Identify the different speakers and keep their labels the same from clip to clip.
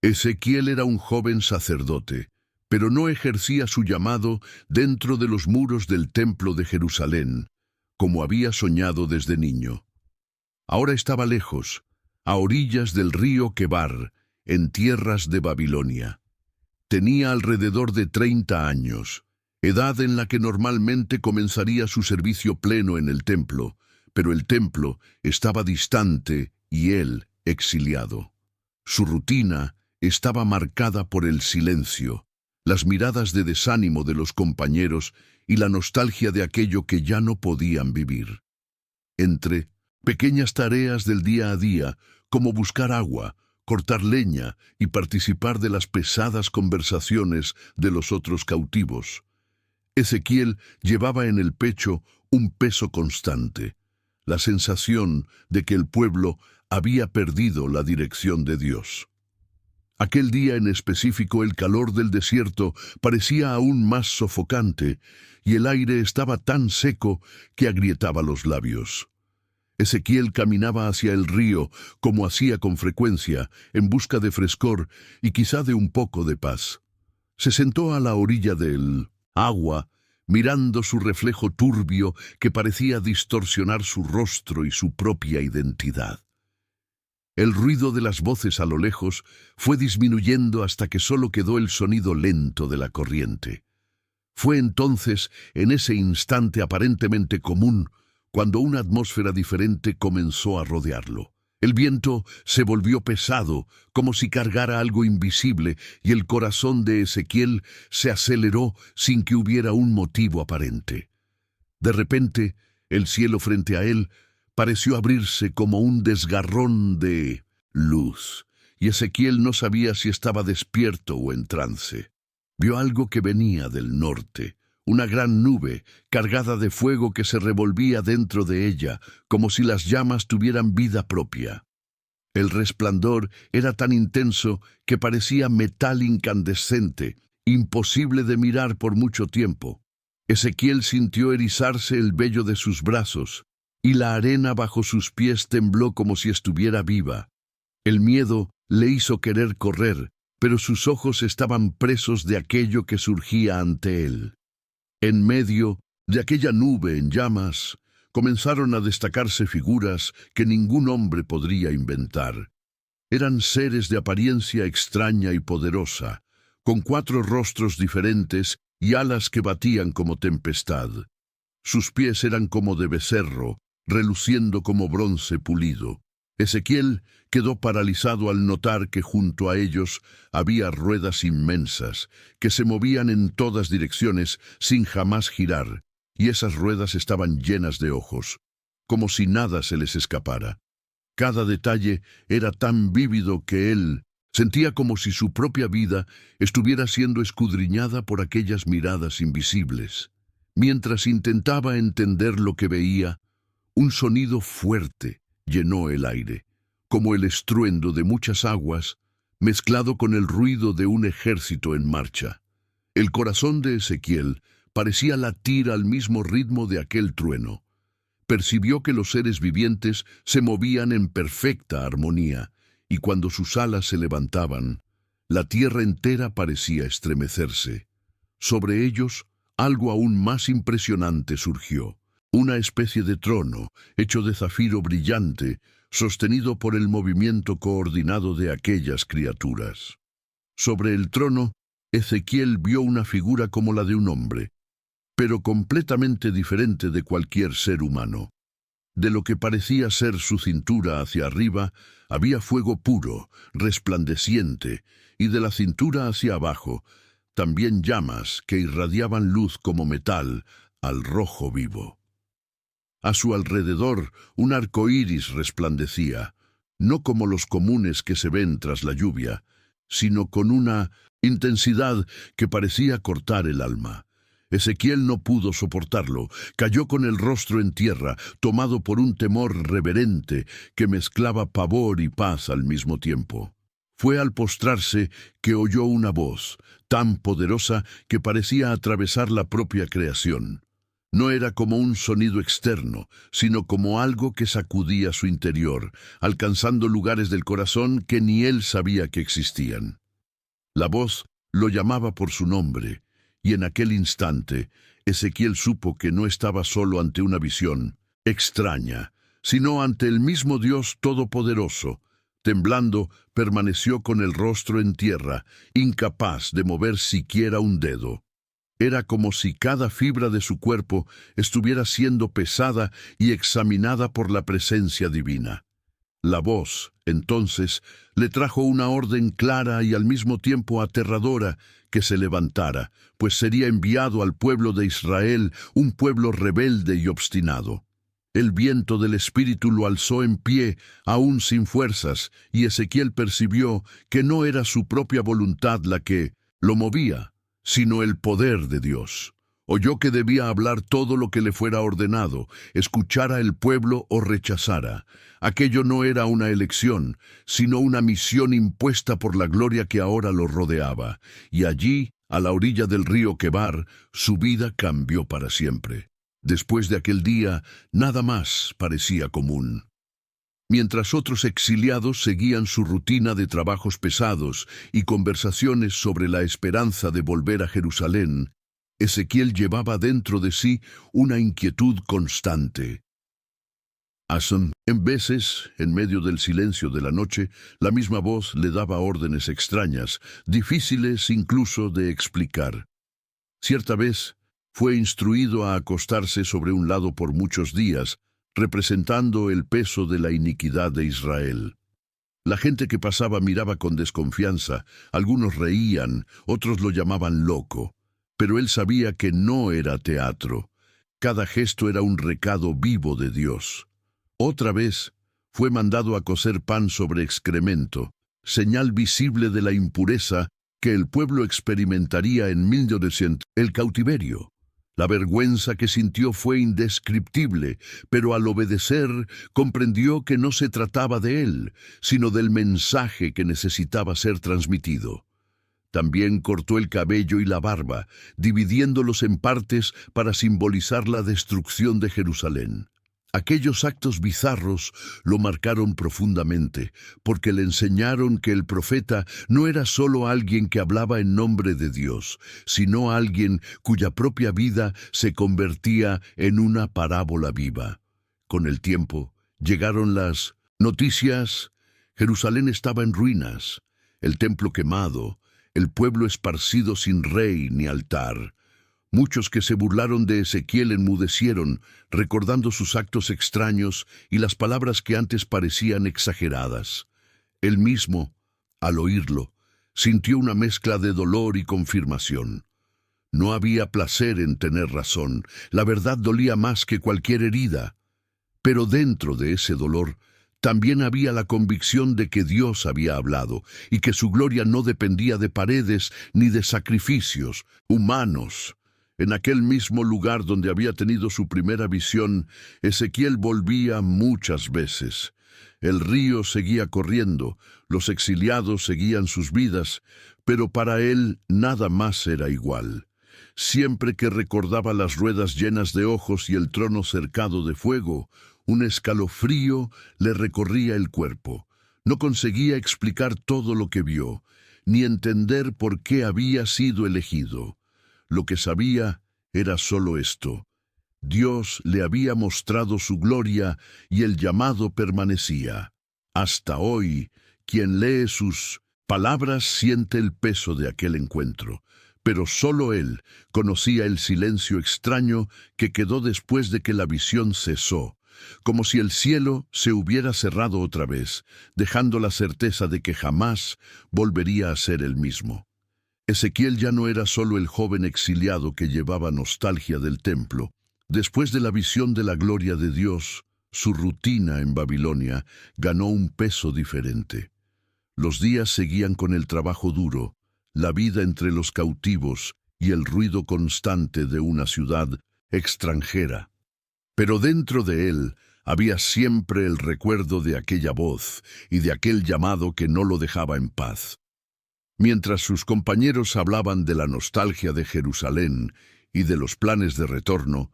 Speaker 1: Ezequiel era un joven sacerdote, pero no ejercía su llamado dentro de los muros del templo de Jerusalén, como había soñado desde niño. Ahora estaba lejos, a orillas del río Quebar, en tierras de Babilonia. Tenía alrededor de 30 años, edad en la que normalmente comenzaría su servicio pleno en el templo, pero el templo estaba distante y él exiliado. Su rutina estaba marcada por el silencio, las miradas de desánimo de los compañeros y la nostalgia de aquello que ya no podían vivir. Entre pequeñas tareas del día a día, como buscar agua, cortar leña y participar de las pesadas conversaciones de los otros cautivos, Ezequiel llevaba en el pecho un peso constante, la sensación de que el pueblo había perdido la dirección de Dios. Aquel día en específico el calor del desierto parecía aún más sofocante y el aire estaba tan seco que agrietaba los labios. Ezequiel caminaba hacia el río, como hacía con frecuencia, en busca de frescor y quizá de un poco de paz. Se sentó a la orilla del agua, mirando su reflejo turbio que parecía distorsionar su rostro y su propia identidad. El ruido de las voces a lo lejos fue disminuyendo hasta que solo quedó el sonido lento de la corriente. Fue entonces, en ese instante aparentemente común, cuando una atmósfera diferente comenzó a rodearlo. El viento se volvió pesado, como si cargara algo invisible, y el corazón de Ezequiel se aceleró sin que hubiera un motivo aparente. De repente, el cielo frente a él pareció abrirse como un desgarrón de luz, y Ezequiel no sabía si estaba despierto o en trance. Vio algo que venía del norte, una gran nube cargada de fuego que se revolvía dentro de ella, como si las llamas tuvieran vida propia. El resplandor era tan intenso que parecía metal incandescente, imposible de mirar por mucho tiempo. Ezequiel sintió erizarse el vello de sus brazos, y la arena bajo sus pies tembló como si estuviera viva. El miedo le hizo querer correr, pero sus ojos estaban presos de aquello que surgía ante él. En medio de aquella nube en llamas, comenzaron a destacarse figuras que ningún hombre podría inventar. Eran seres de apariencia extraña y poderosa, con 4 rostros diferentes y alas que batían como tempestad. Sus pies eran como de becerro, reluciendo como bronce pulido. Ezequiel quedó paralizado al notar que junto a ellos había ruedas inmensas, que se movían en todas direcciones sin jamás girar, y esas ruedas estaban llenas de ojos, como si nada se les escapara. Cada detalle era tan vívido que él sentía como si su propia vida estuviera siendo escudriñada por aquellas miradas invisibles. Mientras intentaba entender lo que veía, un sonido fuerte llenó el aire, como el estruendo de muchas aguas, mezclado con el ruido de un ejército en marcha. El corazón de Ezequiel parecía latir al mismo ritmo de aquel trueno. Percibió que los seres vivientes se movían en perfecta armonía, y cuando sus alas se levantaban, la tierra entera parecía estremecerse. Sobre ellos, algo aún más impresionante surgió. Una especie de trono, hecho de zafiro brillante, sostenido por el movimiento coordinado de aquellas criaturas. Sobre el trono, Ezequiel vio una figura como la de un hombre, pero completamente diferente de cualquier ser humano. De lo que parecía ser su cintura hacia arriba, había fuego puro, resplandeciente, y de la cintura hacia abajo, también llamas que irradiaban luz como metal al rojo vivo. A su alrededor, un arco iris resplandecía, no como los comunes que se ven tras la lluvia, sino con una intensidad que parecía cortar el alma. Ezequiel no pudo soportarlo, cayó con el rostro en tierra, tomado por un temor reverente que mezclaba pavor y paz al mismo tiempo. Fue al postrarse que oyó una voz, tan poderosa que parecía atravesar la propia creación. No era como un sonido externo, sino como algo que sacudía su interior, alcanzando lugares del corazón que ni él sabía que existían. La voz lo llamaba por su nombre, y en aquel instante Ezequiel supo que no estaba solo ante una visión extraña, sino ante el mismo Dios Todopoderoso. Temblando, permaneció con el rostro en tierra, incapaz de mover siquiera un dedo. Era como si cada fibra de su cuerpo estuviera siendo pesada y examinada por la presencia divina. La voz, entonces, le trajo una orden clara y al mismo tiempo aterradora: que se levantara, pues sería enviado al pueblo de Israel, un pueblo rebelde y obstinado. El viento del Espíritu lo alzó en pie, aún sin fuerzas, y Ezequiel percibió que no era su propia voluntad la que lo movía, sino el poder de Dios. Oyó que debía hablar todo lo que le fuera ordenado, escuchara el pueblo o rechazara. Aquello no era una elección, sino una misión impuesta por la gloria que ahora lo rodeaba, y allí, a la orilla del río Quebar, su vida cambió para siempre. Después de aquel día, nada más parecía común. Mientras otros exiliados seguían su rutina de trabajos pesados y conversaciones sobre la esperanza de volver a Jerusalén, Ezequiel llevaba dentro de sí una inquietud constante. En veces, en medio del silencio de la noche, la misma voz le daba órdenes extrañas, difíciles incluso de explicar. Cierta vez, fue instruido a acostarse sobre un lado por muchos días, representando el peso de la iniquidad de Israel. La gente que pasaba miraba con desconfianza, algunos reían, otros lo llamaban loco, pero él sabía que no era teatro. Cada gesto era un recado vivo de Dios. Otra vez, fue mandado a cocer pan sobre excremento, señal visible de la impureza que el pueblo experimentaría en 1900, el cautiverio. La vergüenza que sintió fue indescriptible, pero al obedecer comprendió que no se trataba de él, sino del mensaje que necesitaba ser transmitido. También cortó el cabello y la barba, dividiéndolos en partes para simbolizar la destrucción de Jerusalén. Aquellos actos bizarros lo marcaron profundamente, porque le enseñaron que el profeta no era solo alguien que hablaba en nombre de Dios, sino alguien cuya propia vida se convertía en una parábola viva. Con el tiempo, llegaron las noticias. Jerusalén estaba en ruinas, el templo quemado, el pueblo esparcido sin rey ni altar. Muchos que se burlaron de Ezequiel enmudecieron, recordando sus actos extraños y las palabras que antes parecían exageradas. Él mismo, al oírlo, sintió una mezcla de dolor y confirmación. No había placer en tener razón, la verdad dolía más que cualquier herida. Pero dentro de ese dolor, también había la convicción de que Dios había hablado y que su gloria no dependía de paredes ni de sacrificios humanos. En aquel mismo lugar donde había tenido su primera visión, Ezequiel volvía muchas veces. El río seguía corriendo, los exiliados seguían sus vidas, pero para él nada más era igual. Siempre que recordaba las ruedas llenas de ojos y el trono cercado de fuego, un escalofrío le recorría el cuerpo. No conseguía explicar todo lo que vio, ni entender por qué había sido elegido. Lo que sabía era solo esto: Dios le había mostrado su gloria y el llamado permanecía. Hasta hoy, quien lee sus palabras siente el peso de aquel encuentro, pero solo él conocía el silencio extraño que quedó después de que la visión cesó, como si el cielo se hubiera cerrado otra vez, dejando la certeza de que jamás volvería a ser el mismo. Ezequiel ya no era solo el joven exiliado que llevaba nostalgia del templo. Después de la visión de la gloria de Dios, su rutina en Babilonia ganó un peso diferente. Los días seguían con el trabajo duro, la vida entre los cautivos y el ruido constante de una ciudad extranjera. Pero dentro de él había siempre el recuerdo de aquella voz y de aquel llamado que no lo dejaba en paz. Mientras sus compañeros hablaban de la nostalgia de Jerusalén y de los planes de retorno,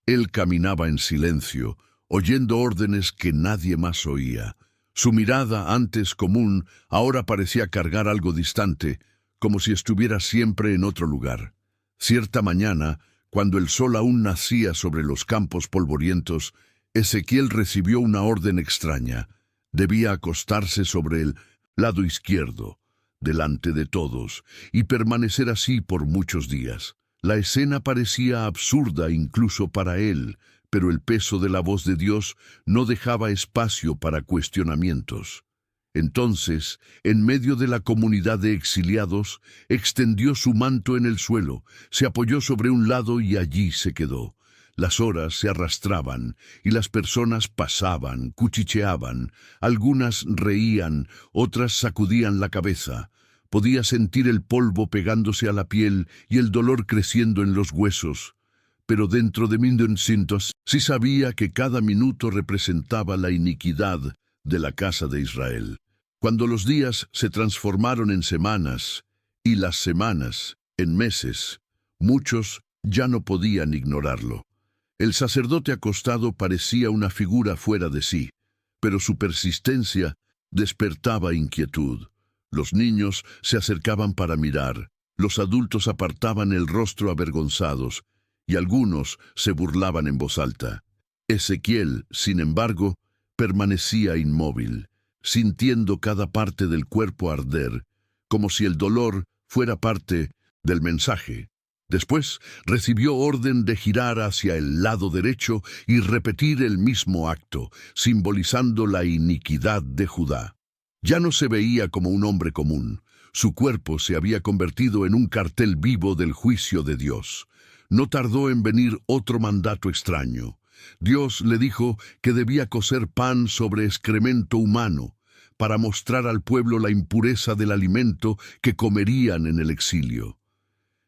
Speaker 1: Él caminaba en silencio, oyendo órdenes que nadie más oía. Su mirada, antes común, ahora parecía cargar algo distante, como si estuviera siempre en otro lugar. Cierta mañana, cuando el sol aún nacía sobre los campos polvorientos, Ezequiel recibió una orden extraña. Debía acostarse sobre el lado izquierdo, delante de todos, y permanecer así por muchos días. La escena parecía absurda incluso para él, pero el peso de la voz de Dios no dejaba espacio para cuestionamientos. Entonces, en medio de la comunidad de exiliados, extendió su manto en el suelo, se apoyó sobre un lado y allí se quedó. Las horas se arrastraban y las personas pasaban, cuchicheaban, algunas reían, otras sacudían la cabeza. Podía sentir el polvo pegándose a la piel y el dolor creciendo en los huesos. Pero dentro de mí sí sabía que cada minuto representaba la iniquidad de la casa de Israel. Cuando los días se transformaron en semanas y las semanas en meses, muchos ya no podían ignorarlo. El sacerdote acostado parecía una figura fuera de sí, pero su persistencia despertaba inquietud. Los niños se acercaban para mirar, los adultos apartaban el rostro avergonzados, y algunos se burlaban en voz alta. Ezequiel, sin embargo, permanecía inmóvil, sintiendo cada parte del cuerpo arder, como si el dolor fuera parte del mensaje. Después recibió orden de girar hacia el lado derecho y repetir el mismo acto, simbolizando la iniquidad de Judá. Ya no se veía como un hombre común. Su cuerpo se había convertido en un cartel vivo del juicio de Dios. No tardó en venir otro mandato extraño. Dios le dijo que debía cocer pan sobre excremento humano, para mostrar al pueblo la impureza del alimento que comerían en el exilio.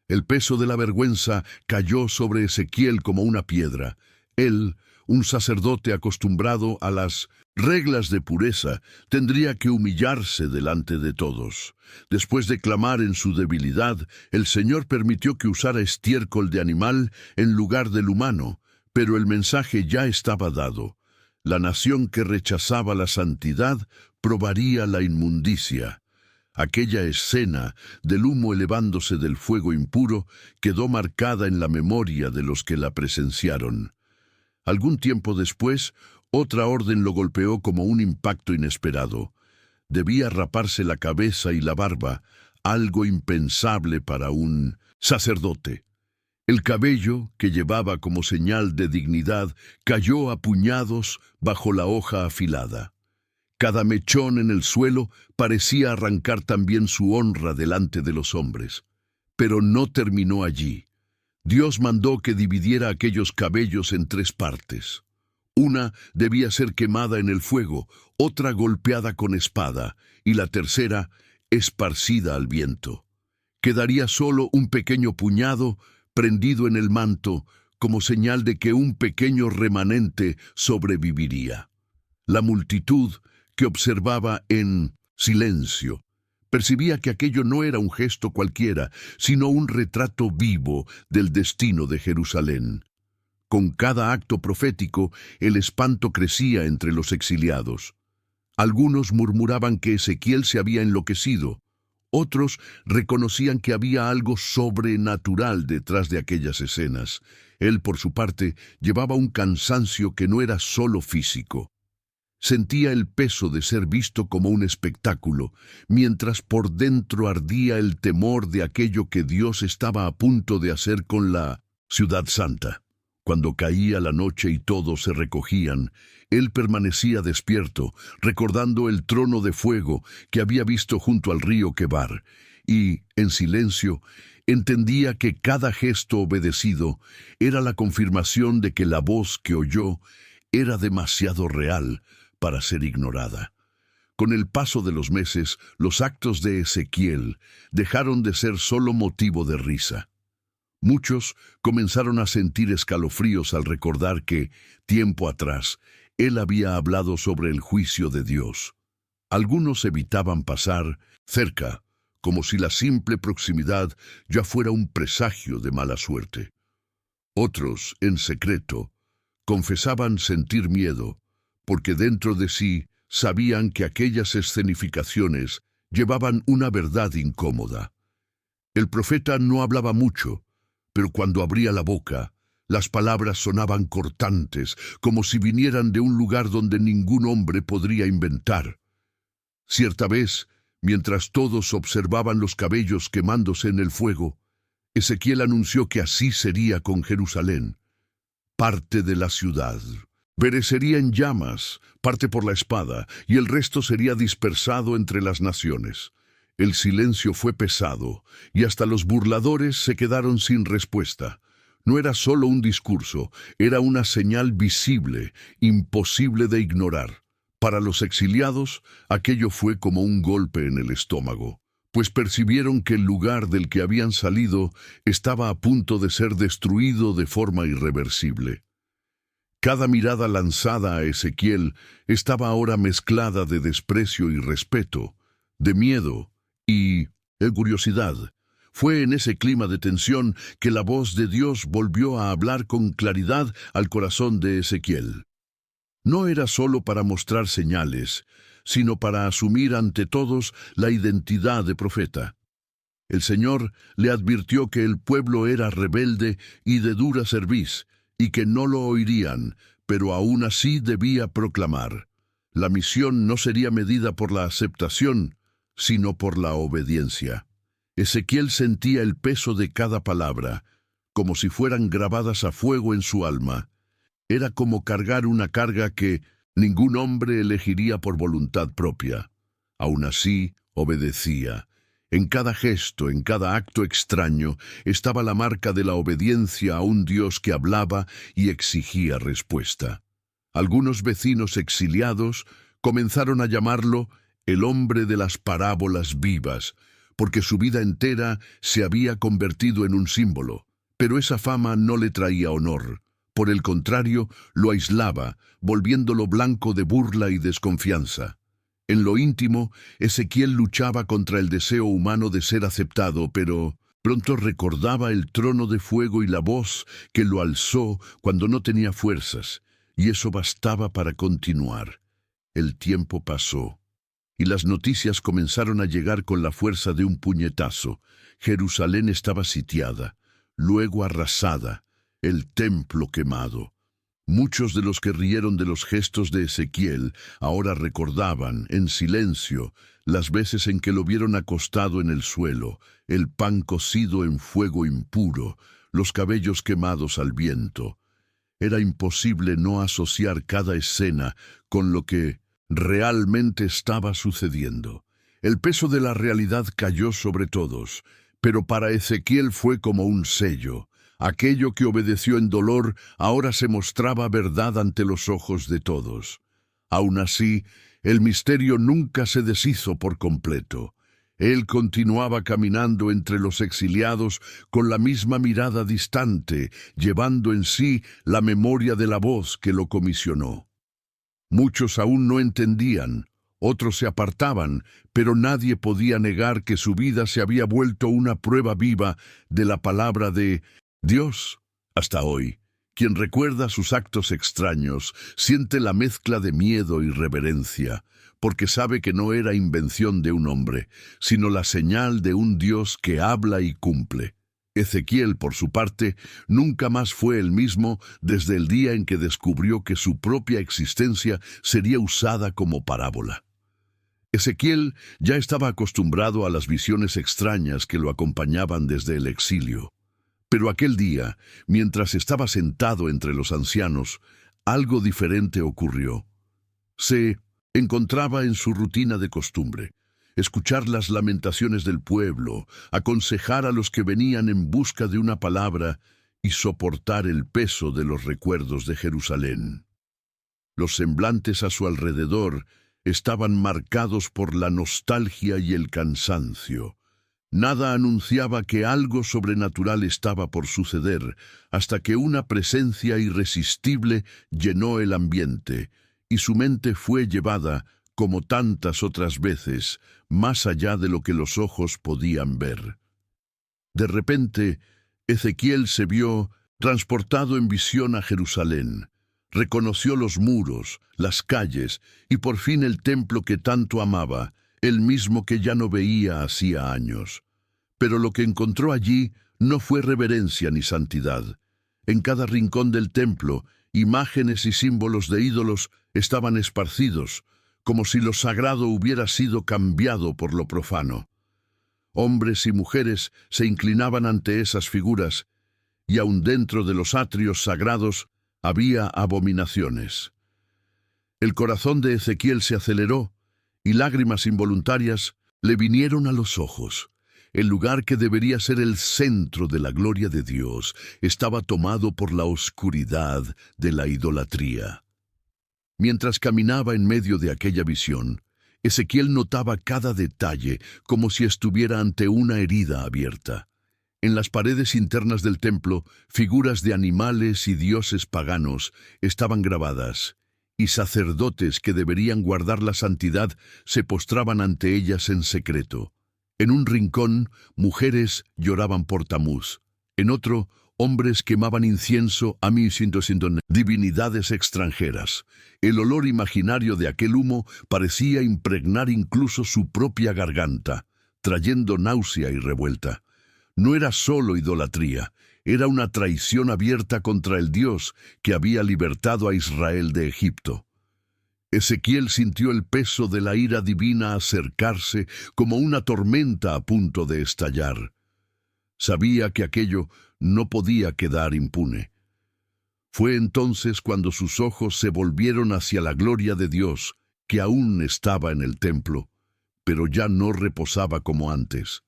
Speaker 1: El peso de la vergüenza cayó sobre Ezequiel como una piedra. Él, un sacerdote acostumbrado a las reglas de pureza, tendría que humillarse delante de todos. Después de clamar en su debilidad, el Señor permitió que usara estiércol de animal en lugar del humano, pero el mensaje ya estaba dado. La nación que rechazaba la santidad probaría la inmundicia. Aquella escena del humo elevándose del fuego impuro quedó marcada en la memoria de los que la presenciaron. Algún tiempo después, otra orden lo golpeó como un impacto inesperado. Debía raparse la cabeza y la barba, algo impensable para un sacerdote. El cabello, que llevaba como señal de dignidad, cayó a puñados bajo la hoja afilada. Cada mechón en el suelo parecía arrancar también su honra delante de los hombres. Pero no terminó allí. Dios mandó que dividiera aquellos cabellos en 3 partes. Una debía ser quemada en el fuego, otra golpeada con espada, y la tercera esparcida al viento. Quedaría solo un pequeño puñado prendido en el manto, como señal de que un pequeño remanente sobreviviría. La multitud, que observaba en silencio, percibía que aquello no era un gesto cualquiera, sino un retrato vivo del destino de Jerusalén. Con cada acto profético, el espanto crecía entre los exiliados. Algunos murmuraban que Ezequiel se había enloquecido. Otros reconocían que había algo sobrenatural detrás de aquellas escenas. Él, por su parte, llevaba un cansancio que no era solo físico. Sentía el peso de ser visto como un espectáculo, mientras por dentro ardía el temor de aquello que Dios estaba a punto de hacer con la ciudad santa. Cuando caía la noche y todos se recogían, él permanecía despierto, recordando el trono de fuego que había visto junto al río Quebar, y, en silencio, entendía que cada gesto obedecido era la confirmación de que la voz que oyó era demasiado real para ser ignorada. Con el paso de los meses, los actos de Ezequiel dejaron de ser solo motivo de risa. Muchos comenzaron a sentir escalofríos al recordar que, tiempo atrás, él había hablado sobre el juicio de Dios. Algunos evitaban pasar cerca, como si la simple proximidad ya fuera un presagio de mala suerte. Otros, en secreto, confesaban sentir miedo, porque dentro de sí sabían que aquellas escenificaciones llevaban una verdad incómoda. El profeta no hablaba mucho, pero cuando abría la boca, las palabras sonaban cortantes, como si vinieran de un lugar donde ningún hombre podría inventar. Cierta vez, mientras todos observaban los cabellos quemándose en el fuego, Ezequiel anunció que así sería con Jerusalén. Parte de la ciudad perecería en llamas, parte por la espada, y el resto sería dispersado entre las naciones. El silencio fue pesado, y hasta los burladores se quedaron sin respuesta. No era solo un discurso, era una señal visible, imposible de ignorar. Para los exiliados, aquello fue como un golpe en el estómago, pues percibieron que el lugar del que habían salido estaba a punto de ser destruido de forma irreversible. Cada mirada lanzada a Ezequiel estaba ahora mezclada de desprecio y respeto, de miedo y de curiosidad. Fue en ese clima de tensión que la voz de Dios volvió a hablar con claridad al corazón de Ezequiel. No era solo para mostrar señales, sino para asumir ante todos la identidad de profeta. El Señor le advirtió que el pueblo era rebelde y de dura cerviz, y que no lo oirían, pero aún así debía proclamar. La misión no sería medida por la aceptación, sino por la obediencia. Ezequiel sentía el peso de cada palabra, como si fueran grabadas a fuego en su alma. Era como cargar una carga que ningún hombre elegiría por voluntad propia. Aún así, obedecía. En cada gesto, en cada acto extraño, estaba la marca de la obediencia a un Dios que hablaba y exigía respuesta. Algunos vecinos exiliados comenzaron a llamarlo el hombre de las parábolas vivas, porque su vida entera se había convertido en un símbolo. Pero esa fama no le traía honor. Por el contrario, lo aislaba, volviéndolo blanco de burla y desconfianza. En lo íntimo, Ezequiel luchaba contra el deseo humano de ser aceptado, pero pronto recordaba el trono de fuego y la voz que lo alzó cuando no tenía fuerzas, y eso bastaba para continuar. El tiempo pasó, y las noticias comenzaron a llegar con la fuerza de un puñetazo. Jerusalén estaba sitiada, luego arrasada, el templo quemado. Muchos de los que rieron de los gestos de Ezequiel ahora recordaban, en silencio, las veces en que lo vieron acostado en el suelo, el pan cocido en fuego impuro, los cabellos quemados al viento. Era imposible no asociar cada escena con lo que realmente estaba sucediendo. El peso de la realidad cayó sobre todos, pero para Ezequiel fue como un sello. Aquello que obedeció en dolor ahora se mostraba verdad ante los ojos de todos. Aún así, el misterio nunca se deshizo por completo. Él continuaba caminando entre los exiliados con la misma mirada distante, llevando en sí la memoria de la voz que lo comisionó. Muchos aún no entendían, otros se apartaban, pero nadie podía negar que su vida se había vuelto una prueba viva de la palabra de Dios. Hasta hoy, quien recuerda sus actos extraños siente la mezcla de miedo y reverencia, porque sabe que no era invención de un hombre, sino la señal de un Dios que habla y cumple. Ezequiel, por su parte, nunca más fue el mismo desde el día en que descubrió que su propia existencia sería usada como parábola. Ezequiel ya estaba acostumbrado a las visiones extrañas que lo acompañaban desde el exilio. Pero aquel día, mientras estaba sentado entre los ancianos, algo diferente ocurrió. Se encontraba en su rutina de costumbre, escuchar las lamentaciones del pueblo, aconsejar a los que venían en busca de una palabra y soportar el peso de los recuerdos de Jerusalén. Los semblantes a su alrededor estaban marcados por la nostalgia y el cansancio. Nada anunciaba que algo sobrenatural estaba por suceder, hasta que una presencia irresistible llenó el ambiente, y su mente fue llevada, como tantas otras veces, más allá de lo que los ojos podían ver. De repente, Ezequiel se vio Transportado en visión a Jerusalén, reconoció los muros, las calles y por fin el templo que tanto amaba, el mismo que ya no veía hacía años. Pero lo que encontró allí no fue reverencia ni santidad. En cada rincón del templo, imágenes y símbolos de ídolos estaban esparcidos, como si lo sagrado hubiera sido cambiado por lo profano. Hombres y mujeres se inclinaban ante esas figuras, y aun dentro de los atrios sagrados había abominaciones. El corazón de Ezequiel se aceleró, y lágrimas involuntarias le vinieron a los ojos. El lugar que debería ser el centro de la gloria de Dios estaba tomado por la oscuridad de la idolatría. Mientras caminaba en medio de aquella visión, Ezequiel notaba cada detalle como si estuviera ante una herida abierta. En las paredes internas del templo, figuras de animales y dioses paganos estaban grabadas, y sacerdotes que deberían guardar la santidad se postraban ante ellas en secreto. En un rincón, mujeres lloraban por Tamuz. En otro, hombres quemaban incienso a divinidades extranjeras. El olor imaginario de aquel humo parecía impregnar incluso su propia garganta, trayendo náusea y revuelta. No era solo idolatría, era una traición abierta contra el Dios que había libertado a Israel de Egipto. Ezequiel sintió el peso de la ira divina acercarse como una tormenta a punto de estallar. Sabía que aquello no podía quedar impune. Fue entonces cuando sus ojos se volvieron hacia la gloria de Dios, que aún estaba en el templo, pero ya no reposaba como antes.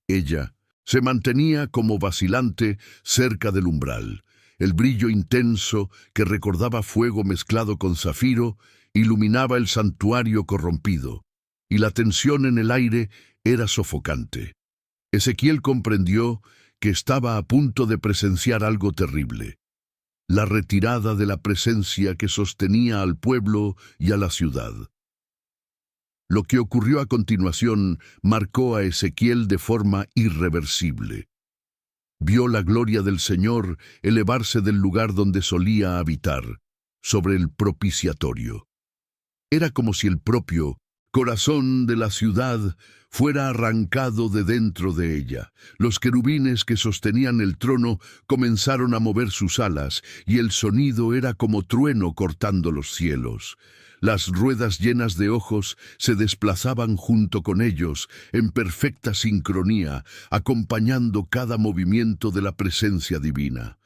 Speaker 1: Ella se mantenía como vacilante cerca del umbral. El brillo intenso, que recordaba fuego mezclado con zafiro, iluminaba el santuario corrompido, y la tensión en el aire era sofocante. Ezequiel comprendió que estaba a punto de presenciar algo terrible: la retirada de la presencia que sostenía al pueblo y a la ciudad. Lo que ocurrió a continuación marcó a Ezequiel de forma irreversible. Vio la gloria del Señor elevarse del lugar donde solía habitar, sobre el propiciatorio. Era como si el propio corazón de la ciudad fuera arrancado de dentro de ella. Los querubines que sostenían el trono comenzaron a mover sus alas, y el sonido era como trueno cortando los cielos. Las ruedas llenas de ojos se desplazaban junto con ellos, en perfecta sincronía, acompañando cada movimiento de la presencia divina.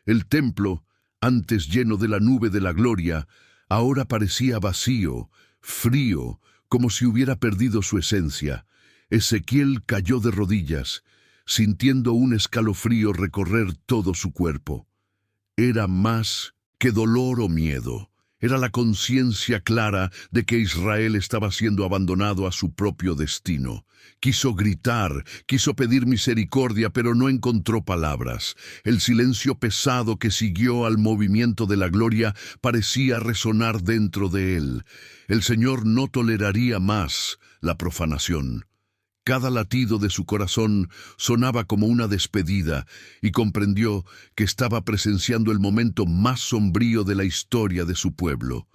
Speaker 1: El templo, antes lleno de la nube de la gloria, ahora parecía vacío, frío, como si hubiera perdido su esencia. Ezequiel cayó de rodillas, sintiendo un escalofrío recorrer todo su cuerpo. Era más que dolor o miedo. Era la conciencia clara de que Israel estaba siendo abandonado a su propio destino. Quiso gritar, quiso pedir misericordia, pero no encontró palabras. El silencio pesado que siguió al movimiento de la gloria parecía resonar dentro de él. El Señor no toleraría más la profanación. Cada latido de su corazón sonaba como una despedida, y comprendió que estaba presenciando el momento más sombrío de la historia de su pueblo.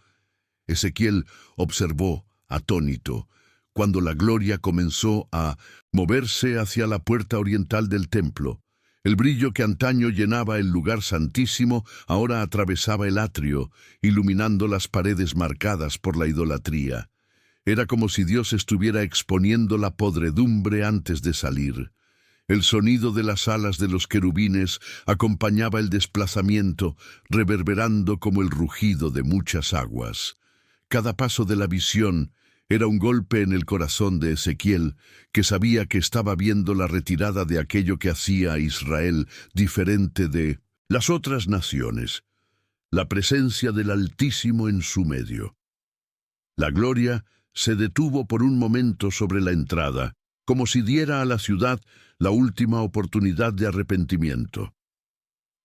Speaker 1: Ezequiel observó, atónito, cuando la gloria comenzó a moverse hacia la puerta oriental del templo. El brillo que antaño llenaba el lugar santísimo ahora atravesaba el atrio, iluminando las paredes marcadas por la idolatría. Era como si Dios estuviera exponiendo la podredumbre antes de salir. El sonido de las alas de los querubines acompañaba el desplazamiento, reverberando como el rugido de muchas aguas. Cada paso de la visión era un golpe en el corazón de Ezequiel, que sabía que estaba viendo la retirada de aquello que hacía a Israel diferente de las otras naciones, la presencia del Altísimo en su medio. La gloria se detuvo por un momento sobre la entrada, como si diera a la ciudad la última oportunidad de arrepentimiento.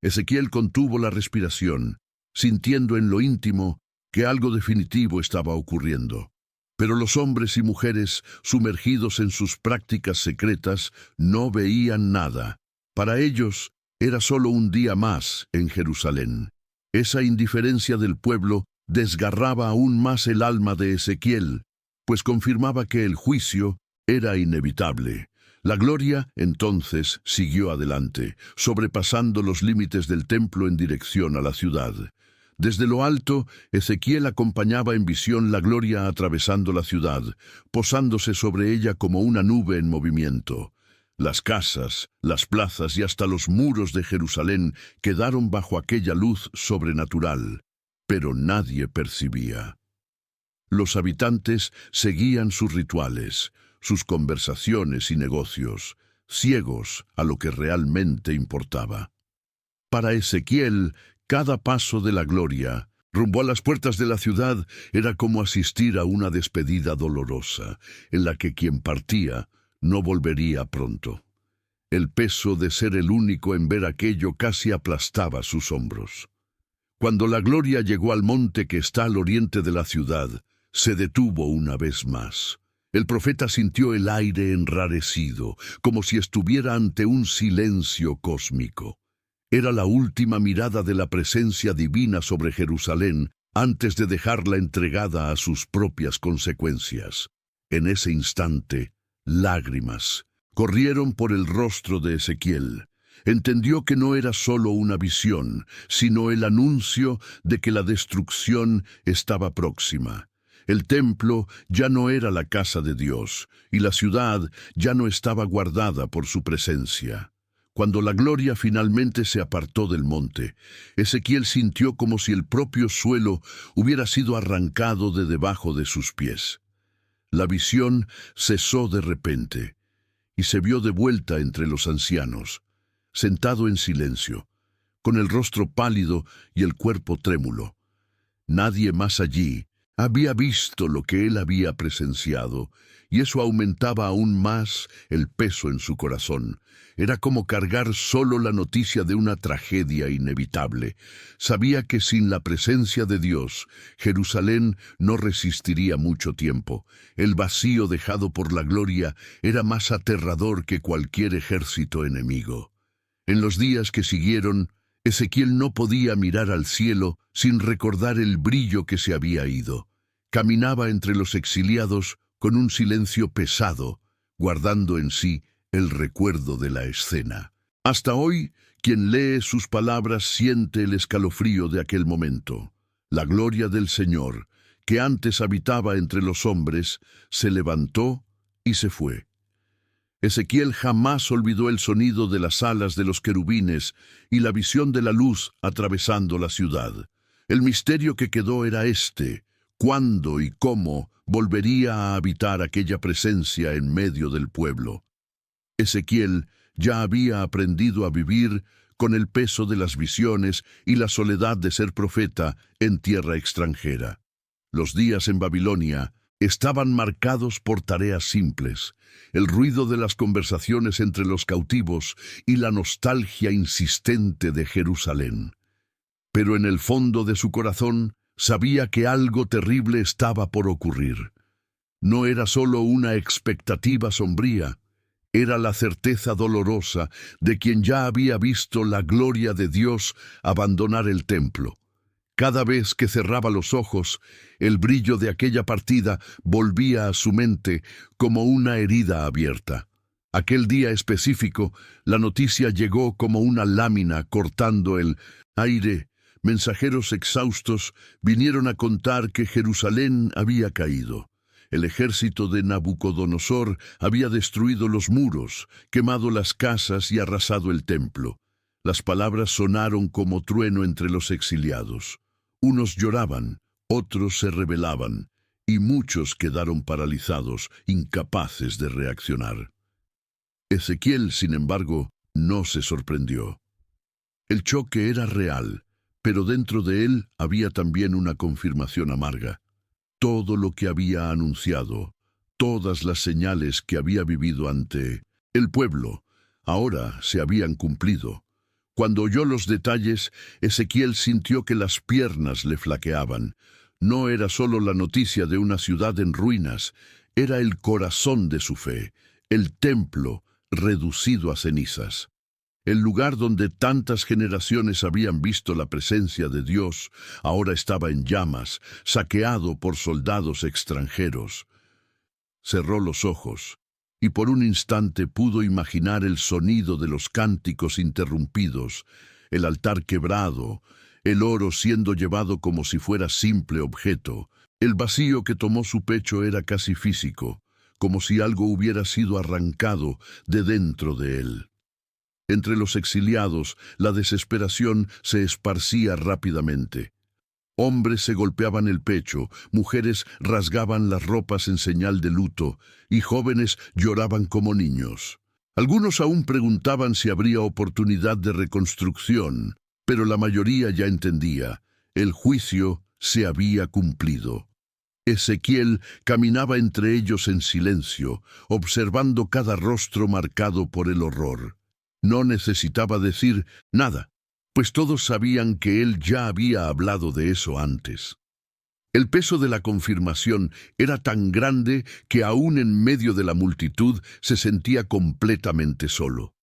Speaker 1: Ezequiel contuvo la respiración, sintiendo en lo íntimo que algo definitivo estaba ocurriendo. Pero los hombres y mujeres, sumergidos en sus prácticas secretas, no veían nada. Para ellos, Era solo un día más en Jerusalén. Esa indiferencia del pueblo desgarraba aún más el alma de Ezequiel, pues confirmaba que el juicio era inevitable. La gloria, entonces, siguió adelante, sobrepasando los límites del templo en dirección a la ciudad. Desde lo alto, Ezequiel acompañaba en visión la gloria atravesando la ciudad, posándose sobre ella como una nube en movimiento. Las casas, las plazas y hasta los muros de Jerusalén quedaron bajo aquella luz sobrenatural, pero nadie percibía. Los habitantes seguían sus rituales, sus conversaciones y negocios, ciegos a lo que realmente importaba. Para Ezequiel, cada paso de la gloria, rumbo a las puertas de la ciudad, era como asistir a una despedida dolorosa, en la que quien partía no volvería pronto. El peso de ser el único en ver aquello casi aplastaba sus hombros. Cuando la gloria llegó al monte que está al oriente de la ciudad, se detuvo una vez más. El profeta sintió el aire enrarecido, como si estuviera ante un silencio cósmico. Era la última mirada de la presencia divina sobre Jerusalén antes de dejarla entregada a sus propias consecuencias. En ese instante, lágrimas corrieron por el rostro de Ezequiel. Entendió que no era solo una visión, sino el anuncio de que la destrucción estaba próxima. El templo ya no era la casa de Dios, y la ciudad ya no estaba guardada por su presencia. Cuando la gloria finalmente se apartó del monte, Ezequiel sintió como si el propio suelo hubiera sido arrancado de debajo de sus pies. La visión cesó de repente, y se vio de vuelta entre los ancianos, sentado en silencio, con el rostro pálido y el cuerpo trémulo. Nadie más allí había visto lo que él había presenciado, y eso aumentaba aún más el peso en su corazón. Era como cargar solo la noticia de una tragedia inevitable. Sabía que sin la presencia de Dios, Jerusalén no resistiría mucho tiempo. El vacío dejado por la gloria era más aterrador que cualquier ejército enemigo. En los días que siguieron, Ezequiel no podía mirar al cielo sin recordar el brillo que se había ido. Caminaba entre los exiliados con un silencio pesado, guardando en sí el recuerdo de la escena. Hasta hoy, quien lee sus palabras siente el escalofrío de aquel momento. La gloria del Señor, que antes habitaba entre los hombres, se levantó y se fue. Ezequiel jamás olvidó el sonido de las alas de los querubines y la visión de la luz atravesando la ciudad. El misterio que quedó era este: ¿cuándo y cómo volvería a habitar aquella presencia en medio del pueblo? Ezequiel ya había aprendido a vivir con el peso de las visiones y la soledad de ser profeta en tierra extranjera. Los días en Babilonia estaban marcados por tareas simples, el ruido de las conversaciones entre los cautivos y la nostalgia insistente de Jerusalén. Pero en el fondo de su corazón sabía que algo terrible estaba por ocurrir. No era solo una expectativa sombría, era la certeza dolorosa de quien ya había visto la gloria de Dios abandonar el templo. Cada vez que cerraba los ojos, el brillo de aquella partida volvía a su mente como una herida abierta. Aquel día específico, la noticia llegó como una lámina cortando el aire. Mensajeros exhaustos vinieron a contar que Jerusalén había caído. El ejército de Nabucodonosor había destruido los muros, quemado las casas y arrasado el templo. Las palabras sonaron como trueno entre los exiliados. Unos lloraban, otros se rebelaban, y muchos quedaron paralizados, incapaces de reaccionar. Ezequiel, sin embargo, no se sorprendió. El choque era real, pero dentro de él había también una confirmación amarga. Todo lo que había anunciado, todas las señales que había vivido ante el pueblo, ahora se habían cumplido. Cuando oyó los detalles, Ezequiel sintió que las piernas le flaqueaban. No era solo la noticia de una ciudad en ruinas, era el corazón de su fe, el templo reducido a cenizas. El lugar donde tantas generaciones habían visto la presencia de Dios ahora estaba en llamas, saqueado por soldados extranjeros. Cerró los ojos y por un instante pudo imaginar el sonido de los cánticos interrumpidos, el altar quebrado, el oro siendo llevado como si fuera simple objeto. El vacío que tomó su pecho era casi físico, como si algo hubiera sido arrancado de dentro de él. Entre los exiliados, la desesperación se esparcía rápidamente. Hombres se golpeaban el pecho, mujeres rasgaban las ropas en señal de luto, y jóvenes lloraban como niños. Algunos aún preguntaban si habría oportunidad de reconstrucción, pero la mayoría ya entendía, el juicio se había cumplido. Ezequiel caminaba entre ellos en silencio, observando cada rostro marcado por el horror. No necesitaba decir nada, pues todos sabían que él ya había hablado de eso antes. El peso de la confirmación era tan grande que aún en medio de la multitud se sentía completamente solo.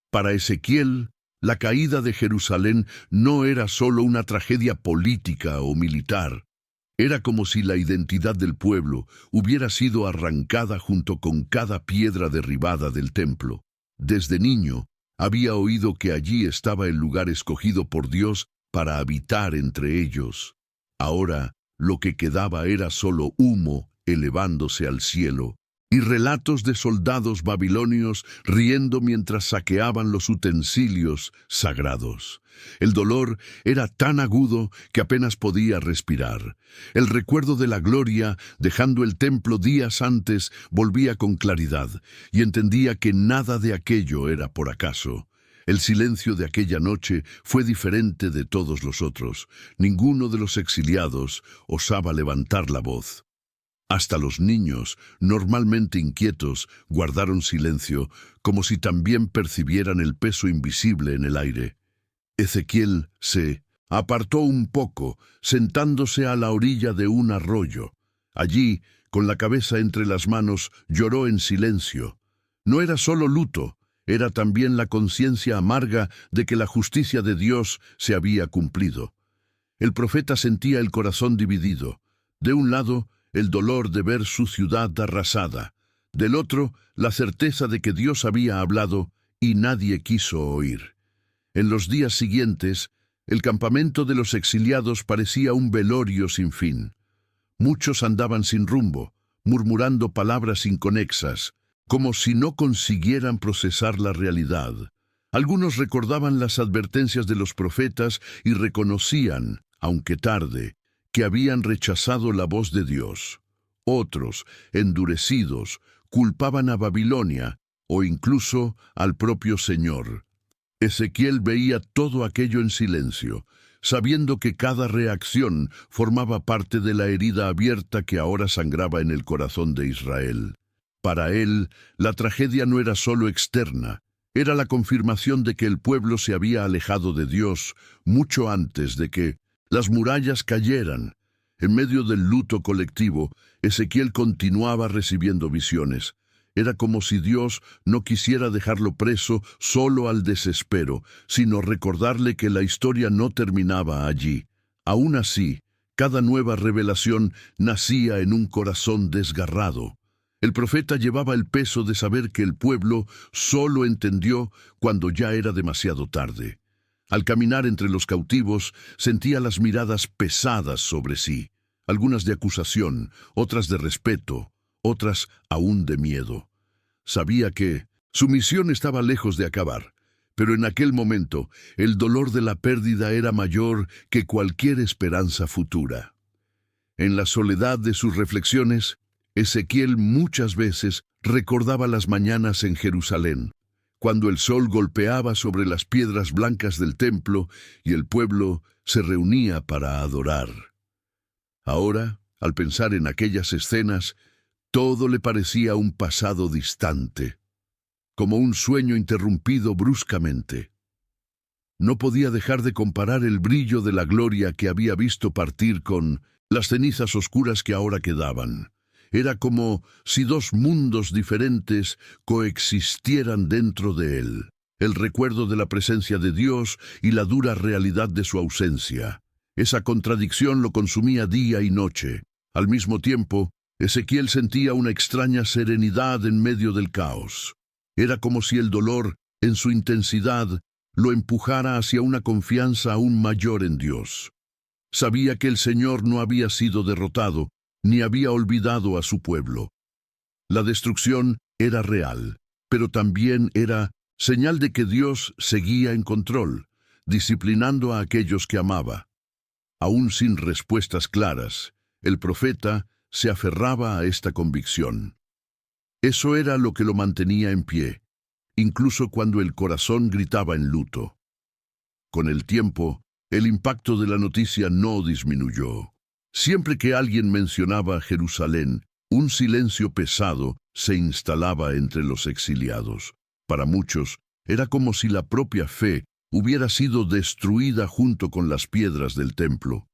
Speaker 1: Para Ezequiel, la caída de Jerusalén no era solo una tragedia política o militar. Era como si la identidad del pueblo hubiera sido arrancada junto con cada piedra derribada del templo. Desde niño, había oído que allí estaba el lugar escogido por Dios para habitar entre ellos. Ahora, lo que quedaba era solo humo elevándose al cielo, y relatos de soldados babilonios riendo mientras saqueaban los utensilios sagrados. El dolor era tan agudo que apenas podía respirar. El recuerdo de la gloria, dejando el templo días antes, volvía con claridad, y entendía que nada de aquello era por acaso. El silencio de aquella noche fue diferente de todos los otros. Ninguno de los exiliados osaba levantar la voz. Hasta los niños, normalmente inquietos, guardaron silencio, como si también percibieran el peso invisible en el aire. Ezequiel se apartó un poco, sentándose a la orilla de un arroyo. Allí, con la cabeza entre las manos, lloró en silencio. No era solo luto, era también la conciencia amarga de que la justicia de Dios se había cumplido. El profeta sentía el corazón dividido. De un lado, el dolor de ver su ciudad arrasada. Del otro, la certeza de que Dios había hablado y nadie quiso oír. En los días siguientes, el campamento de los exiliados parecía un velorio sin fin. Muchos andaban sin rumbo, murmurando palabras inconexas, como si no consiguieran procesar la realidad. Algunos recordaban las advertencias de los profetas y reconocían, aunque tarde, que habían rechazado la voz de Dios. Otros, endurecidos, culpaban a Babilonia o incluso al propio Señor. Ezequiel veía todo aquello en silencio, sabiendo que cada reacción formaba parte de la herida abierta que ahora sangraba en el corazón de Israel. Para él, la tragedia no era solo externa, era la confirmación de que el pueblo se había alejado de Dios mucho antes de que las murallas cayeran. En medio del luto colectivo, Ezequiel continuaba recibiendo visiones. Era como si Dios no quisiera dejarlo preso solo al desespero, sino recordarle que la historia no terminaba allí. Aún así, cada nueva revelación nacía en un corazón desgarrado. El profeta llevaba el peso de saber que el pueblo solo entendió cuando ya era demasiado tarde. Al caminar entre los cautivos, sentía las miradas pesadas sobre sí, algunas de acusación, otras de respeto, otras aún de miedo. Sabía que su misión estaba lejos de acabar, pero en aquel momento el dolor de la pérdida era mayor que cualquier esperanza futura. En la soledad de sus reflexiones, Ezequiel muchas veces recordaba las mañanas en Jerusalén, cuando el sol golpeaba sobre las piedras blancas del templo y el pueblo se reunía para adorar. Ahora, al pensar en aquellas escenas, todo le parecía un pasado distante, como un sueño interrumpido bruscamente. No podía dejar de comparar el brillo de la gloria que había visto partir con las cenizas oscuras que ahora quedaban. Era como si dos mundos diferentes coexistieran dentro de él. el recuerdo de la presencia de Dios y la dura realidad de su ausencia. Esa contradicción lo consumía día y noche. Al mismo tiempo, Ezequiel sentía una extraña serenidad en medio del caos. Era como si el dolor, en su intensidad, lo empujara hacia una confianza aún mayor en Dios. Sabía que el Señor no había sido derrotado, ni había olvidado a su pueblo. La destrucción era real, pero también era señal de que Dios seguía en control, disciplinando a aquellos que amaba. Aún sin respuestas claras, el profeta se aferraba a esta convicción. Eso era lo que lo mantenía en pie, incluso cuando el corazón gritaba en luto. Con el tiempo, el impacto de la noticia no disminuyó. Siempre que alguien mencionaba Jerusalén, un silencio pesado se instalaba entre los exiliados. Para muchos, era como si la propia fe hubiera sido destruida junto con las piedras del templo.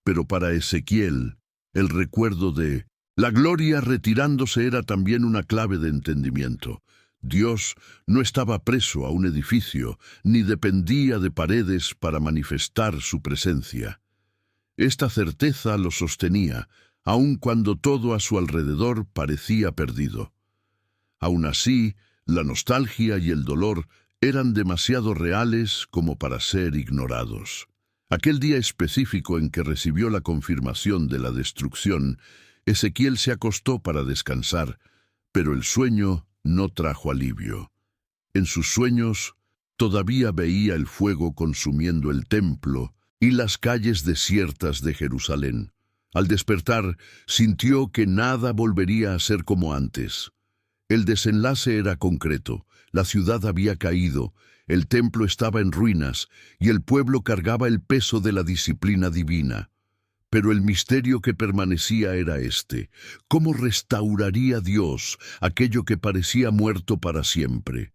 Speaker 1: Pero para Ezequiel, el recuerdo de la gloria retirándose era también una clave de entendimiento. Dios no estaba preso a un edificio, ni dependía de paredes para manifestar su presencia. Esta certeza lo sostenía, aun cuando todo a su alrededor parecía perdido. Aun así, la nostalgia y el dolor eran demasiado reales como para ser ignorados. Aquel día específico en que recibió la confirmación de la destrucción, Ezequiel se acostó para descansar, pero el sueño no trajo alivio. En sus sueños todavía veía el fuego consumiendo el templo y las calles desiertas de Jerusalén. Al despertar, sintió que nada volvería a ser como antes. El desenlace era concreto. La ciudad había caído, el templo estaba en ruinas y el pueblo cargaba el peso de la disciplina divina. Pero el misterio que permanecía era este: ¿cómo restauraría Dios aquello que parecía muerto para siempre?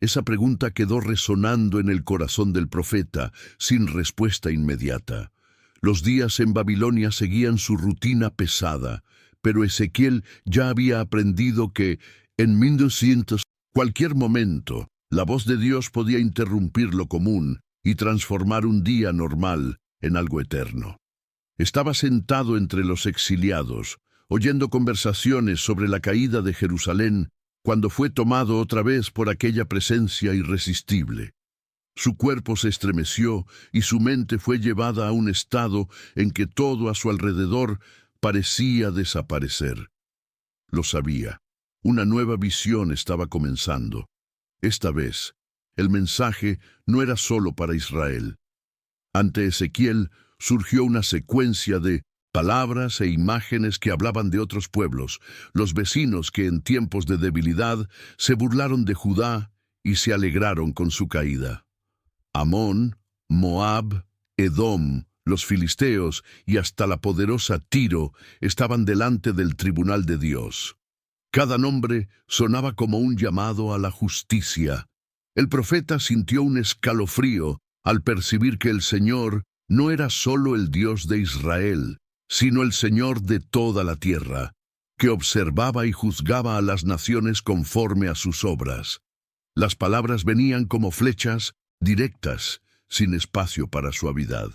Speaker 1: Esa pregunta quedó resonando en el corazón del profeta, sin respuesta inmediata. Los días en Babilonia seguían su rutina pesada, pero Ezequiel ya había aprendido que, en 1200, cualquier momento, la voz de Dios podía interrumpir lo común y transformar un día normal en algo eterno. Estaba sentado entre los exiliados, oyendo conversaciones sobre la caída de Jerusalén, cuando fue tomado otra vez por aquella presencia irresistible. Su cuerpo se estremeció y su mente fue llevada a un estado en que todo a su alrededor parecía desaparecer. Lo sabía. Una nueva visión estaba comenzando. Esta vez, el mensaje no era solo para Israel. Ante Ezequiel surgió una secuencia de palabras e imágenes que hablaban de otros pueblos, los vecinos que en tiempos de debilidad se burlaron de Judá y se alegraron con su caída. Amón, Moab, Edom, los filisteos y hasta la poderosa Tiro estaban delante del tribunal de Dios. Cada nombre sonaba como un llamado a la justicia. El profeta sintió un escalofrío al percibir que el Señor no era solo el Dios de Israel, sino el Señor de toda la tierra, que observaba y juzgaba a las naciones conforme a sus obras. Las palabras venían como flechas, directas, sin espacio para suavidad.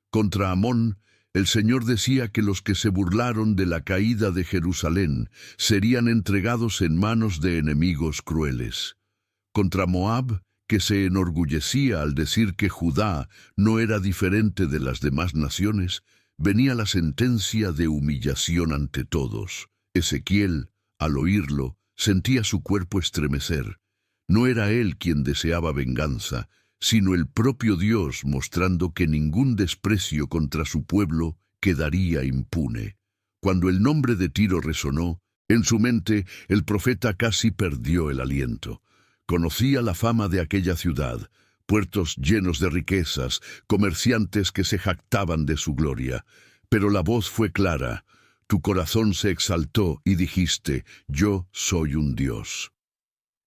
Speaker 1: Contra Amón, el Señor decía que los que se burlaron de la caída de Jerusalén serían entregados en manos de enemigos crueles. Contra Moab, que se enorgullecía al decir que Judá no era diferente de las demás naciones, venía la sentencia de humillación ante todos. Ezequiel, al oírlo, sentía su cuerpo estremecer. No era él quien deseaba venganza, sino el propio Dios mostrando que ningún desprecio contra su pueblo quedaría impune. Cuando el nombre de Tiro resonó, en su mente el profeta casi perdió el aliento. Conocía la fama de aquella ciudad, puertos llenos de riquezas, comerciantes que se jactaban de su gloria. Pero la voz fue clara: tu corazón se exaltó y dijiste, yo soy un Dios.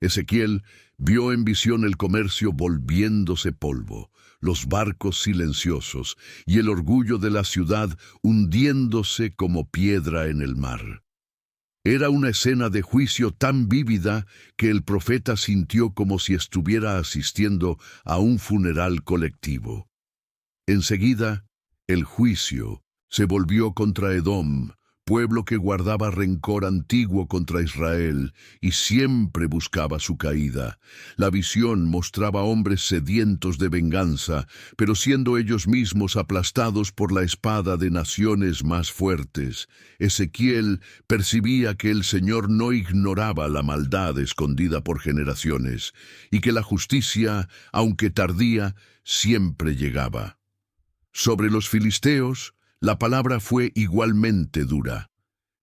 Speaker 1: Ezequiel vio en visión el comercio volviéndose polvo, los barcos silenciosos y el orgullo de la ciudad hundiéndose como piedra en el mar. Era una escena de juicio tan vívida que el profeta sintió como si estuviera asistiendo a un funeral colectivo. Enseguida, el juicio se volvió contra Edom, pueblo que guardaba rencor antiguo contra Israel y siempre buscaba su caída. La visión mostraba hombres sedientos de venganza, pero siendo ellos mismos aplastados por la espada de naciones más fuertes. Ezequiel percibía que el Señor no ignoraba la maldad escondida por generaciones, y que la justicia, aunque tardía, siempre llegaba. Sobre los filisteos, la palabra fue igualmente dura.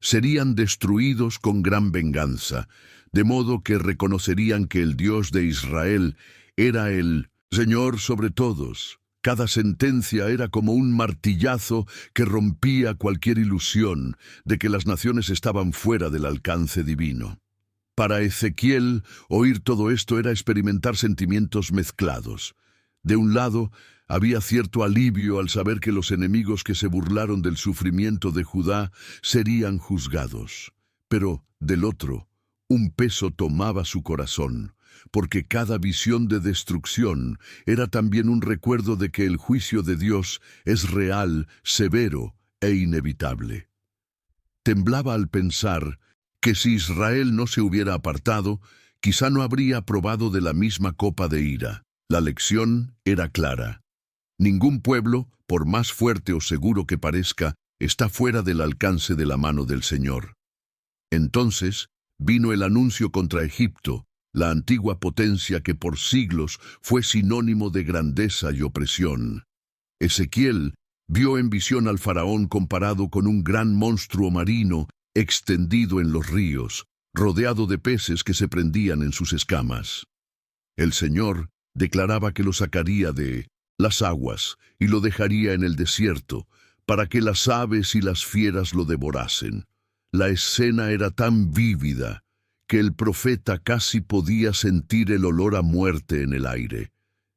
Speaker 1: Serían destruidos con gran venganza, de modo que reconocerían que el Dios de Israel era el Señor sobre todos. Cada sentencia era como un martillazo que rompía cualquier ilusión de que las naciones estaban fuera del alcance divino. Para Ezequiel, oír todo esto era experimentar sentimientos mezclados. De un lado, había cierto alivio al saber que los enemigos que se burlaron del sufrimiento de Judá serían juzgados. Pero, del otro, un peso tomaba su corazón, porque cada visión de destrucción era también un recuerdo de que el juicio de Dios es real, severo e inevitable. Temblaba al pensar que si Israel no se hubiera apartado, quizá no habría probado de la misma copa de ira. La lección era clara. Ningún pueblo, por más fuerte o seguro que parezca, está fuera del alcance de la mano del Señor. Entonces vino el anuncio contra Egipto, la antigua potencia que por siglos fue sinónimo de grandeza y opresión. Ezequiel vio en visión al faraón comparado con un gran monstruo marino extendido en los ríos, rodeado de peces que se prendían en sus escamas. El Señor declaraba que lo sacaría de las aguas y lo dejaría en el desierto, para que las aves y las fieras lo devorasen. La escena era tan vívida que el profeta casi podía sentir el olor a muerte en el aire.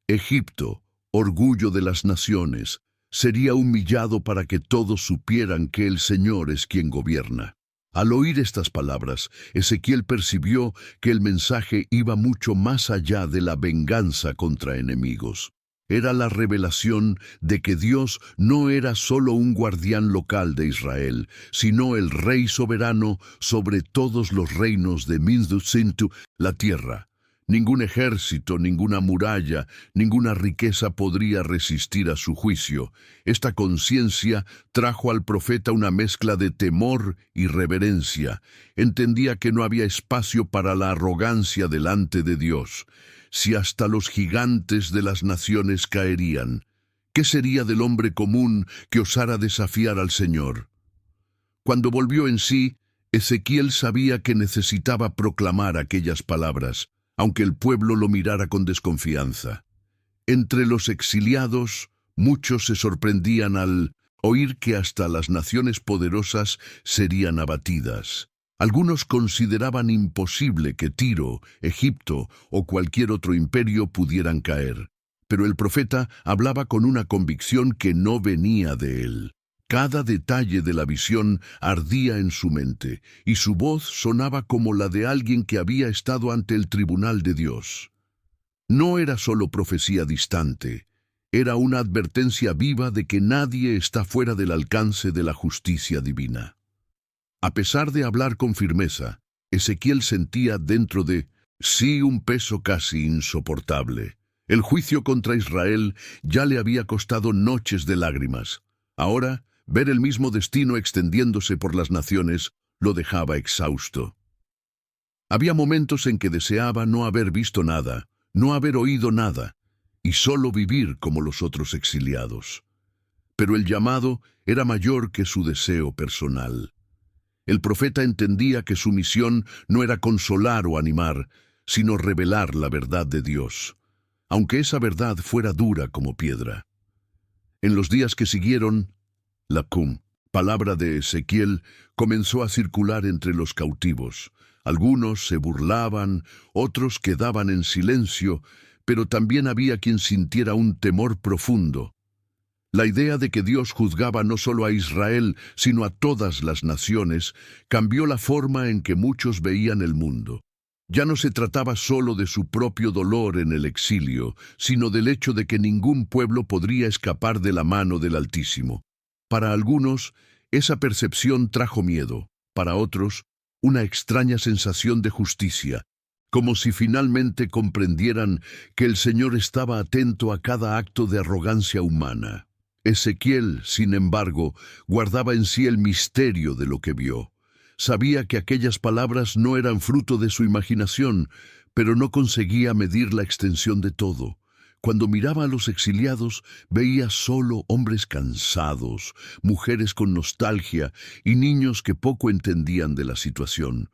Speaker 1: Egipto, orgullo de las naciones, sería humillado para que todos supieran que el Señor es quien gobierna. Al oír estas palabras, Ezequiel percibió que el mensaje iba mucho más allá de la venganza contra enemigos. Era la revelación de que Dios no era solo un guardián local de Israel, sino el Rey soberano sobre todos los reinos de Mindusintu, la tierra. Ningún ejército, ninguna muralla, ninguna riqueza podría resistir a su juicio. Esta conciencia trajo al profeta una mezcla de temor y reverencia. Entendía que no había espacio para la arrogancia delante de Dios. Si hasta los gigantes de las naciones caerían, ¿qué sería del hombre común que osara desafiar al Señor? Cuando volvió en sí, Ezequiel sabía que necesitaba proclamar aquellas palabras, aunque el pueblo lo mirara con desconfianza. Entre los exiliados, muchos se sorprendían al oír que hasta las naciones poderosas serían abatidas. Algunos consideraban imposible que Tiro, Egipto o cualquier otro imperio pudieran caer. Pero el profeta hablaba con una convicción que no venía de él. Cada detalle de la visión ardía en su mente, y su voz sonaba como la de alguien que había estado ante el tribunal de Dios. No era solo profecía distante, era una advertencia viva de que nadie está fuera del alcance de la justicia divina. A pesar de hablar con firmeza, Ezequiel sentía dentro de sí un peso casi insoportable. El juicio contra Israel ya le había costado noches de lágrimas. Ahora, ver el mismo destino extendiéndose por las naciones lo dejaba exhausto. Había momentos en que deseaba no haber visto nada, no haber oído nada, y solo vivir como los otros exiliados. Pero el llamado era mayor que su deseo personal. El profeta entendía que su misión no era consolar o animar, sino revelar la verdad de Dios, aunque esa verdad fuera dura como piedra. En los días que siguieron, la palabra de Ezequiel comenzó a circular entre los cautivos. Algunos se burlaban, otros quedaban en silencio, pero también había quien sintiera un temor profundo. La idea de que Dios juzgaba no solo a Israel, sino a todas las naciones, cambió la forma en que muchos veían el mundo. Ya no se trataba solo de su propio dolor en el exilio, sino del hecho de que ningún pueblo podría escapar de la mano del Altísimo. Para algunos, esa percepción trajo miedo; para otros, una extraña sensación de justicia, como si finalmente comprendieran que el Señor estaba atento a cada acto de arrogancia humana. Ezequiel, sin embargo, guardaba en sí el misterio de lo que vio. Sabía que aquellas palabras no eran fruto de su imaginación, pero no conseguía medir la extensión de todo. Cuando miraba a los exiliados, veía solo hombres cansados, mujeres con nostalgia y niños que poco entendían de la situación.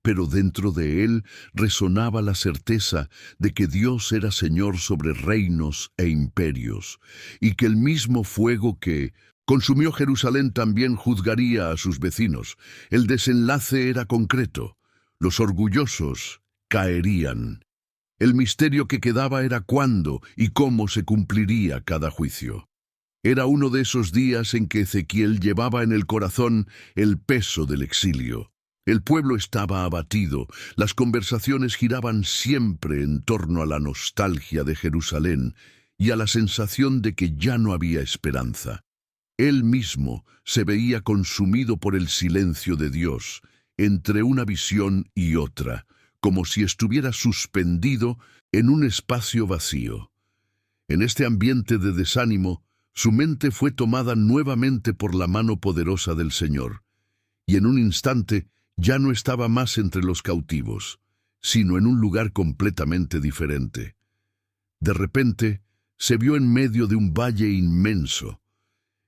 Speaker 1: Pero dentro de él resonaba la certeza de que Dios era Señor sobre reinos e imperios, y que el mismo fuego que consumió Jerusalén también juzgaría a sus vecinos. El desenlace era concreto: los orgullosos caerían. El misterio que quedaba era cuándo y cómo se cumpliría cada juicio. Era uno de esos días en que Ezequiel llevaba en el corazón el peso del exilio. El pueblo estaba abatido, las conversaciones giraban siempre en torno a la nostalgia de Jerusalén y a la sensación de que ya no había esperanza. Él mismo se veía consumido por el silencio de Dios, entre una visión y otra, como si estuviera suspendido en un espacio vacío. En este ambiente de desánimo, su mente fue tomada nuevamente por la mano poderosa del Señor, y en un instante ya no estaba más entre los cautivos, sino en un lugar completamente diferente. De repente, se vio en medio de un valle inmenso.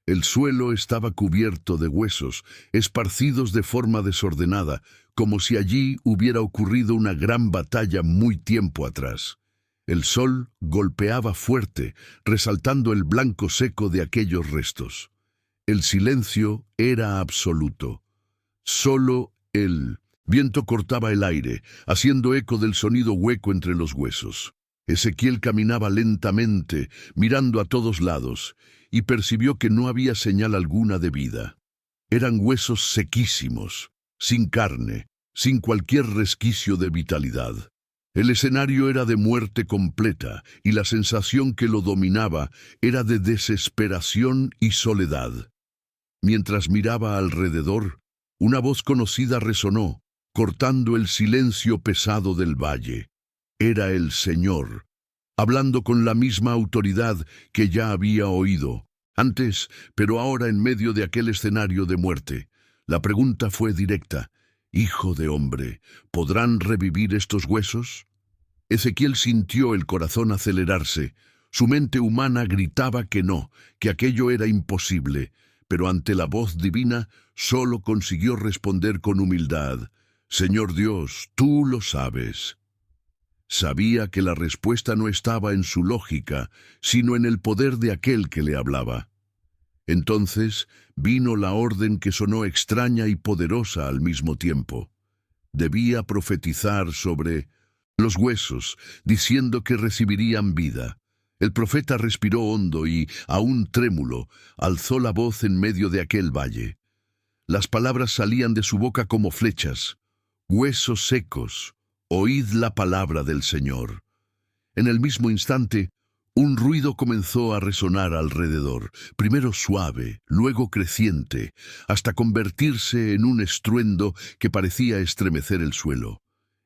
Speaker 1: El suelo estaba cubierto de huesos, esparcidos de forma desordenada, como si allí hubiera ocurrido una gran batalla muy tiempo atrás. El sol golpeaba fuerte, resaltando el blanco seco de aquellos restos. El silencio era absoluto. Solo el viento cortaba el aire, haciendo eco del sonido hueco entre los huesos. Ezequiel caminaba lentamente, mirando a todos lados, y percibió que no había señal alguna de vida. Eran huesos sequísimos, sin carne, sin cualquier resquicio de vitalidad. El escenario era de muerte completa, y la sensación que lo dominaba era de desesperación y soledad. Mientras miraba alrededor, una voz conocida resonó, cortando el silencio pesado del valle. Era el Señor, hablando con la misma autoridad que ya había oído antes, pero ahora en medio de aquel escenario de muerte. La pregunta fue directa: «Hijo de hombre, ¿podrán revivir estos huesos?». Ezequiel sintió el corazón acelerarse. Su mente humana gritaba que no, que aquello era imposible, pero ante la voz divina solo consiguió responder con humildad: «Señor Dios, tú lo sabes». Sabía que la respuesta no estaba en su lógica, sino en el poder de aquel que le hablaba. Entonces vino la orden que sonó extraña y poderosa al mismo tiempo. Debía profetizar sobre los huesos, diciendo que recibirían vida. El profeta respiró hondo y, aún trémulo, alzó la voz en medio de aquel valle. Las palabras salían de su boca como flechas: «Huesos secos, oíd la palabra del Señor». En el mismo instante, un ruido comenzó a resonar alrededor, primero suave, luego creciente, hasta convertirse en un estruendo que parecía estremecer el suelo.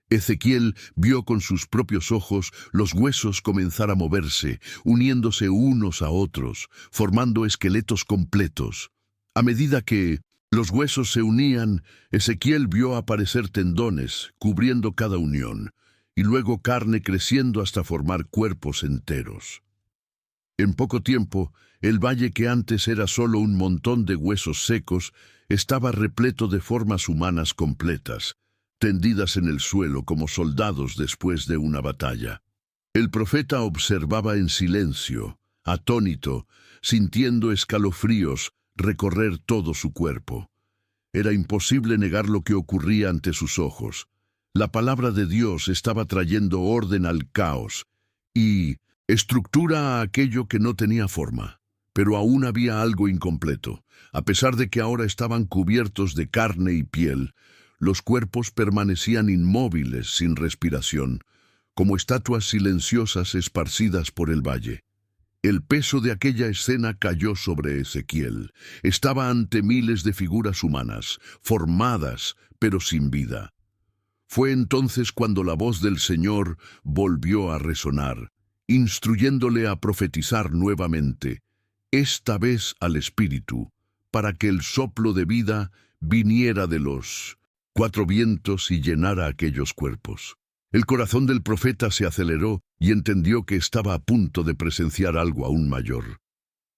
Speaker 1: Ezequiel vio con sus propios ojos los huesos comenzar a moverse, uniéndose unos a otros, formando esqueletos completos. A medida que los huesos se unían, Ezequiel vio aparecer tendones, cubriendo cada unión, y luego carne creciendo hasta formar cuerpos enteros. En poco tiempo, el valle que antes era solo un montón de huesos secos, estaba repleto de formas humanas completas, tendidas en el suelo como soldados después de una batalla. El profeta observaba en silencio, atónito, sintiendo escalofríos recorrer todo su cuerpo. Era imposible negar lo que ocurría ante sus ojos. La palabra de Dios estaba trayendo orden al caos y estructura a aquello que no tenía forma. Pero aún había algo incompleto. A pesar de que ahora estaban cubiertos de carne y piel, los cuerpos permanecían inmóviles, sin respiración, como estatuas silenciosas esparcidas por el valle. El peso de aquella escena cayó sobre Ezequiel. Estaba ante miles de figuras humanas, formadas, pero sin vida. Fue entonces cuando la voz del Señor volvió a resonar, instruyéndole a profetizar nuevamente, esta vez al Espíritu, para que el soplo de vida viniera de los cuatro vientos y llenara aquellos cuerpos. El corazón del profeta se aceleró y entendió que estaba a punto de presenciar algo aún mayor.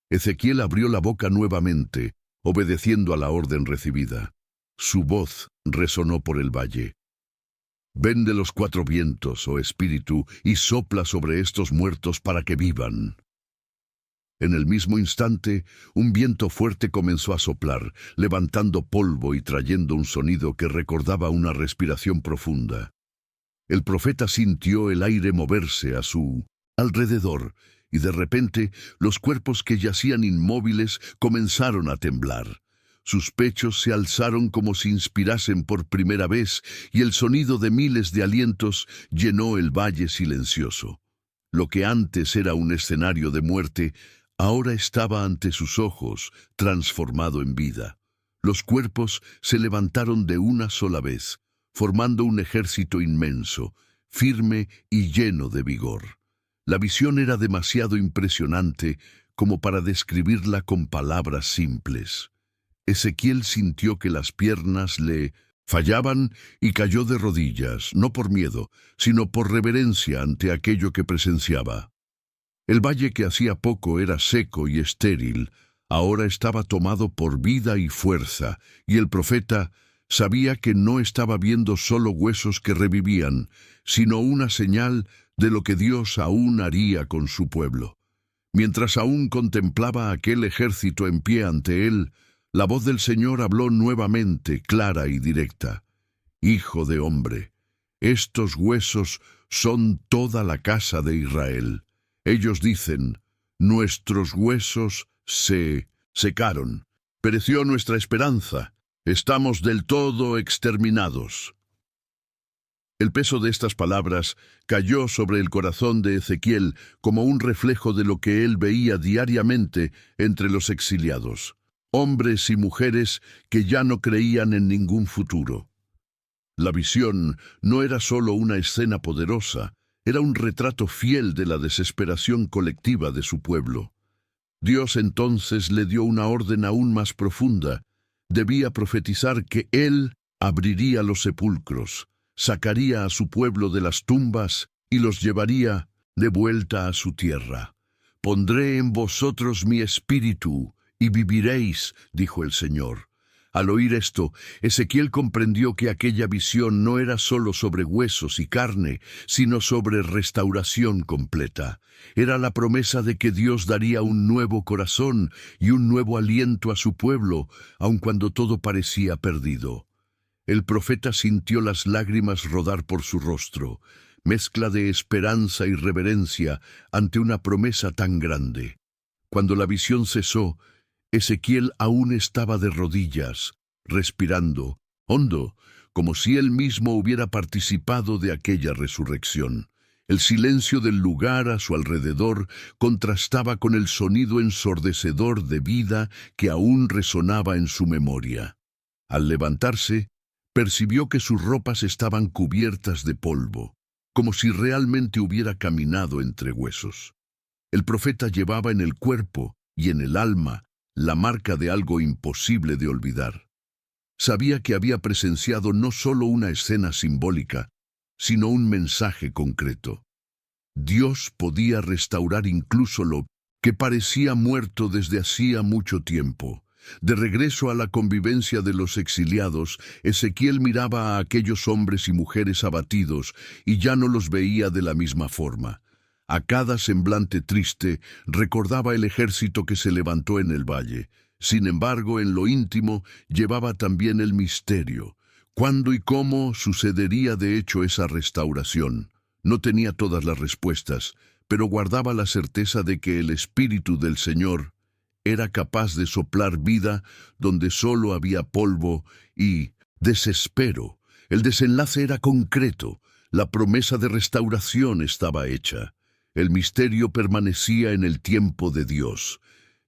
Speaker 1: Ezequiel abrió la boca nuevamente, obedeciendo a la orden recibida. Su voz resonó por el valle. Ven de los cuatro vientos, oh Espíritu, y sopla sobre estos muertos para que vivan. En el mismo instante, un viento fuerte comenzó a soplar, levantando polvo y trayendo un sonido que recordaba una respiración profunda. El profeta sintió el aire moverse a su alrededor, y de repente los cuerpos que yacían inmóviles comenzaron a temblar. Sus pechos se alzaron como si inspirasen por primera vez, y el sonido de miles de alientos llenó el valle silencioso. Lo que antes era un escenario de muerte, ahora estaba ante sus ojos, transformado en vida. Los cuerpos se levantaron de una sola vez, formando un ejército inmenso, firme y lleno de vigor. La visión era demasiado impresionante como para describirla con palabras simples. Ezequiel sintió que las piernas le fallaban y cayó de rodillas, no por miedo, sino por reverencia ante aquello que presenciaba. El valle que hacía poco era seco y estéril, ahora estaba tomado por vida y fuerza, y el profeta sabía que no estaba viendo solo huesos que revivían, sino una señal de lo que Dios aún haría con su pueblo. Mientras aún contemplaba aquel ejército en pie ante él, la voz del Señor habló nuevamente, clara y directa. Hijo de hombre, estos huesos son toda la casa de Israel. Ellos dicen, nuestros huesos se secaron, pereció nuestra esperanza, estamos del todo exterminados. El peso de estas palabras cayó sobre el corazón de Ezequiel como un reflejo de lo que él veía diariamente entre los exiliados, hombres y mujeres que ya no creían en ningún futuro. La visión no era solo una escena poderosa, era un retrato fiel de la desesperación colectiva de su pueblo. Dios entonces le dio una orden aún más profunda. Debía profetizar que Él abriría los sepulcros, sacaría a su pueblo de las tumbas y los llevaría de vuelta a su tierra. Pondré en vosotros mi espíritu, y viviréis, dijo el Señor. Al oír esto, Ezequiel comprendió que aquella visión no era solo sobre huesos y carne, sino sobre restauración completa. Era la promesa de que Dios daría un nuevo corazón y un nuevo aliento a su pueblo, aun cuando todo parecía perdido. El profeta sintió las lágrimas rodar por su rostro, mezcla de esperanza y reverencia ante una promesa tan grande. Cuando la visión cesó, Ezequiel aún estaba de rodillas, respirando, hondo, como si él mismo hubiera participado de aquella resurrección. El silencio del lugar a su alrededor contrastaba con el sonido ensordecedor de vida que aún resonaba en su memoria. Al levantarse, percibió que sus ropas estaban cubiertas de polvo, como si realmente hubiera caminado entre huesos. El profeta llevaba en el cuerpo y en el alma la marca de algo imposible de olvidar. Sabía que había presenciado no solo una escena simbólica, sino un mensaje concreto. Dios podía restaurar incluso lo que parecía muerto desde hacía mucho tiempo. De regreso a la convivencia de los exiliados, Ezequiel miraba a aquellos hombres y mujeres abatidos y ya no los veía de la misma forma. A cada semblante triste recordaba el ejército que se levantó en el valle. Sin embargo, en lo íntimo llevaba también el misterio. ¿Cuándo y cómo sucedería de hecho esa restauración? No tenía todas las respuestas, pero guardaba la certeza de que el Espíritu del Señor era capaz de soplar vida donde solo había polvo y desespero. El desenlace era concreto. La promesa de restauración estaba hecha. El misterio permanecía en el tiempo de Dios.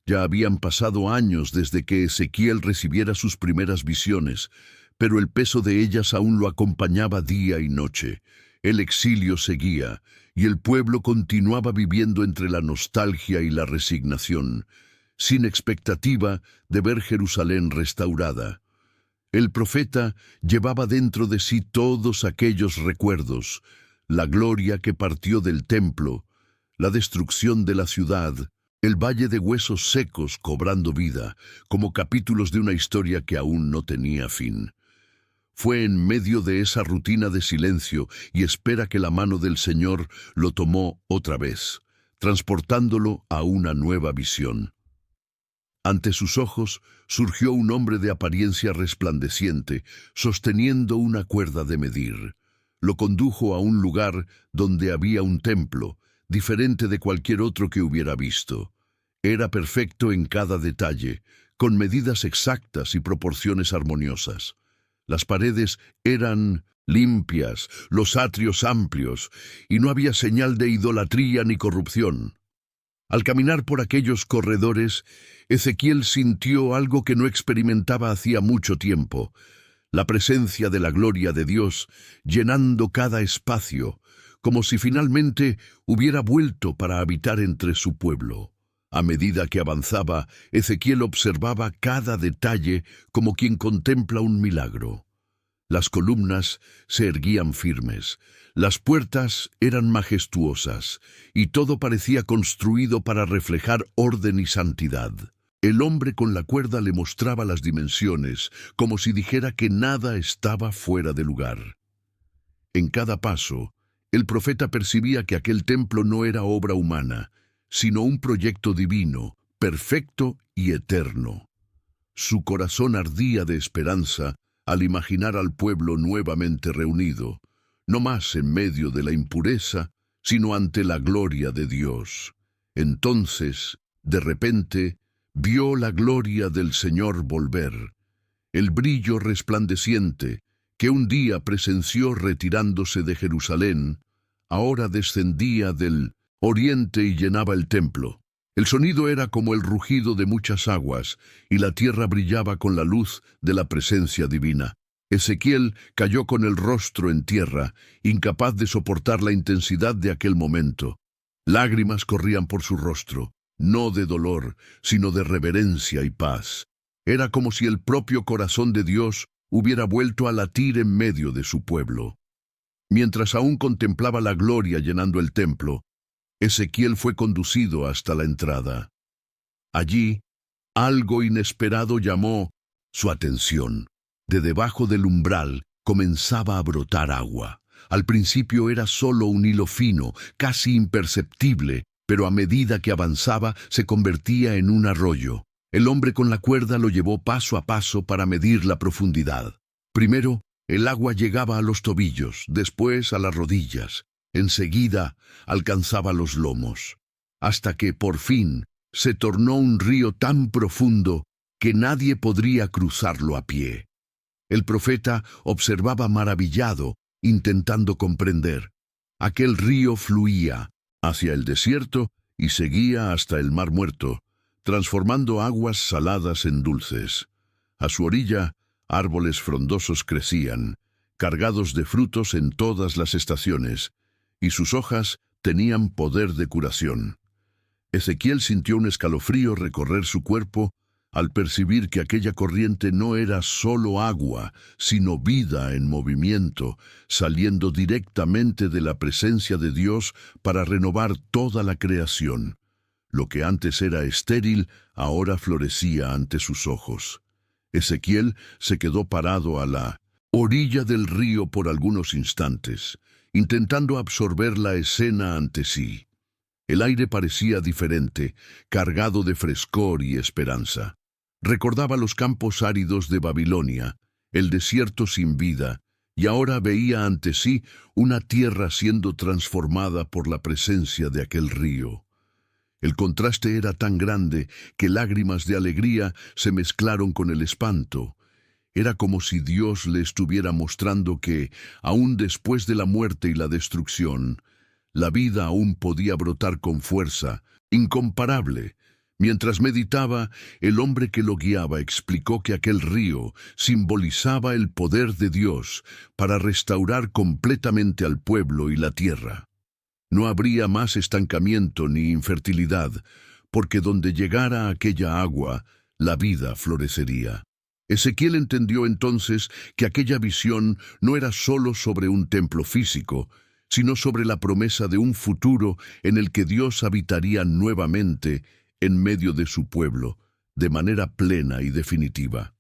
Speaker 1: Ya habían pasado años desde que Ezequiel recibiera sus primeras visiones, pero el peso de ellas aún lo acompañaba día y noche. El exilio seguía, y el pueblo continuaba viviendo entre la nostalgia y la resignación, sin expectativa de ver Jerusalén restaurada. El profeta llevaba dentro de sí todos aquellos recuerdos, la gloria que partió del templo, la destrucción de la ciudad, el valle de huesos secos cobrando vida, como capítulos de una historia que aún no tenía fin. Fue en medio de esa rutina de silencio y espera que la mano del Señor lo tomó otra vez, transportándolo a una nueva visión. Ante sus ojos surgió un hombre de apariencia resplandeciente, sosteniendo una cuerda de medir. Lo condujo a un lugar donde había un templo, diferente de cualquier otro que hubiera visto. Era perfecto en cada detalle, con medidas exactas y proporciones armoniosas. Las paredes eran limpias, los atrios amplios, y no había señal de idolatría ni corrupción. Al caminar por aquellos corredores, Ezequiel sintió algo que no experimentaba hacía mucho tiempo, la presencia de la gloria de Dios llenando cada espacio, como si finalmente hubiera vuelto para habitar entre su pueblo. A medida que avanzaba, Ezequiel observaba cada detalle como quien contempla un milagro. Las columnas se erguían firmes, las puertas eran majestuosas, y todo parecía construido para reflejar orden y santidad. El hombre con la cuerda le mostraba las dimensiones, como si dijera que nada estaba fuera de lugar. En cada paso, el profeta percibía que aquel templo no era obra humana, sino un proyecto divino, perfecto y eterno. Su corazón ardía de esperanza al imaginar al pueblo nuevamente reunido, no más en medio de la impureza, sino ante la gloria de Dios. Entonces, de repente, vio la gloria del Señor volver, el brillo resplandeciente que un día presenció retirándose de Jerusalén, ahora descendía del oriente y llenaba el templo. El sonido era como el rugido de muchas aguas, y la tierra brillaba con la luz de la presencia divina. Ezequiel cayó con el rostro en tierra, incapaz de soportar la intensidad de aquel momento. Lágrimas corrían por su rostro, no de dolor, sino de reverencia y paz. Era como si el propio corazón de Dios hubiera vuelto a latir en medio de su pueblo. Mientras aún contemplaba la gloria llenando el templo, Ezequiel fue conducido hasta la entrada. Allí, algo inesperado llamó su atención. De debajo del umbral comenzaba a brotar agua. Al principio era solo un hilo fino, casi imperceptible, pero a medida que avanzaba se convertía en un arroyo. El hombre con la cuerda lo llevó paso a paso para medir la profundidad. Primero, el agua llegaba a los tobillos, después a las rodillas. Enseguida alcanzaba los lomos, hasta que, por fin, se tornó un río tan profundo que nadie podría cruzarlo a pie. El profeta observaba maravillado, intentando comprender. Aquel río fluía hacia el desierto y seguía hasta el Mar Muerto, transformando aguas saladas en dulces. A su orilla, árboles frondosos crecían, cargados de frutos en todas las estaciones, y sus hojas tenían poder de curación. Ezequiel sintió un escalofrío recorrer su cuerpo al percibir que aquella corriente no era solo agua, sino vida en movimiento, saliendo directamente de la presencia de Dios para renovar toda la creación. Lo que antes era estéril, ahora florecía ante sus ojos. Ezequiel se quedó parado a la orilla del río por algunos instantes, intentando absorber la escena ante sí. El aire parecía diferente, cargado de frescor y esperanza. Recordaba los campos áridos de Babilonia, el desierto sin vida, y ahora veía ante sí una tierra siendo transformada por la presencia de aquel río. El contraste era tan grande que lágrimas de alegría se mezclaron con el espanto. Era como si Dios le estuviera mostrando que, aún después de la muerte y la destrucción, la vida aún podía brotar con fuerza, incomparable. Mientras meditaba, el hombre que lo guiaba explicó que aquel río simbolizaba el poder de Dios para restaurar completamente al pueblo y la tierra. No habría más estancamiento ni infertilidad, porque donde llegara aquella agua, la vida florecería. Ezequiel entendió entonces que aquella visión no era solo sobre un templo físico, sino sobre la promesa de un futuro en el que Dios habitaría nuevamente en medio de su pueblo, de manera plena y definitiva.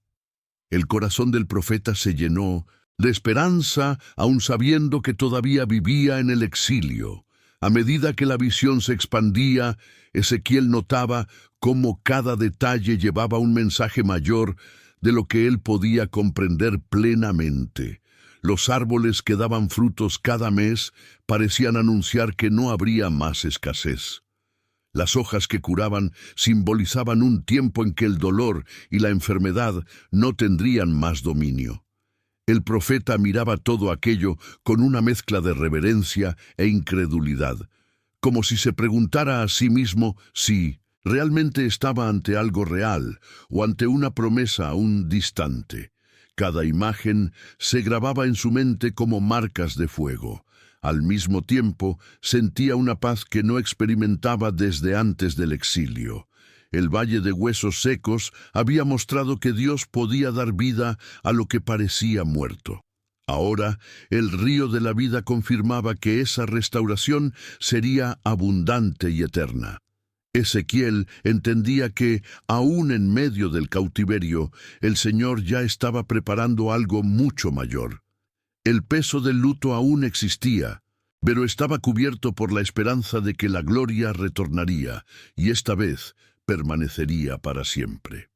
Speaker 1: El corazón del profeta se llenó de esperanza, aun sabiendo que todavía vivía en el exilio. A medida que la visión se expandía, Ezequiel notaba cómo cada detalle llevaba un mensaje mayor de lo que él podía comprender plenamente. Los árboles que daban frutos cada mes parecían anunciar que no habría más escasez. Las hojas que curaban simbolizaban un tiempo en que el dolor y la enfermedad no tendrían más dominio. El profeta miraba todo aquello con una mezcla de reverencia e incredulidad, como si se preguntara a sí mismo si realmente estaba ante algo real o ante una promesa aún distante. Cada imagen se grababa en su mente como marcas de fuego. Al mismo tiempo, sentía una paz que no experimentaba desde antes del exilio. El valle de huesos secos había mostrado que Dios podía dar vida a lo que parecía muerto. Ahora, el río de la vida confirmaba que esa restauración sería abundante y eterna. Ezequiel entendía que, aún en medio del cautiverio, el Señor ya estaba preparando algo mucho mayor. El peso del luto aún existía, pero estaba cubierto por la esperanza de que la gloria retornaría, y esta vez permanecería para siempre.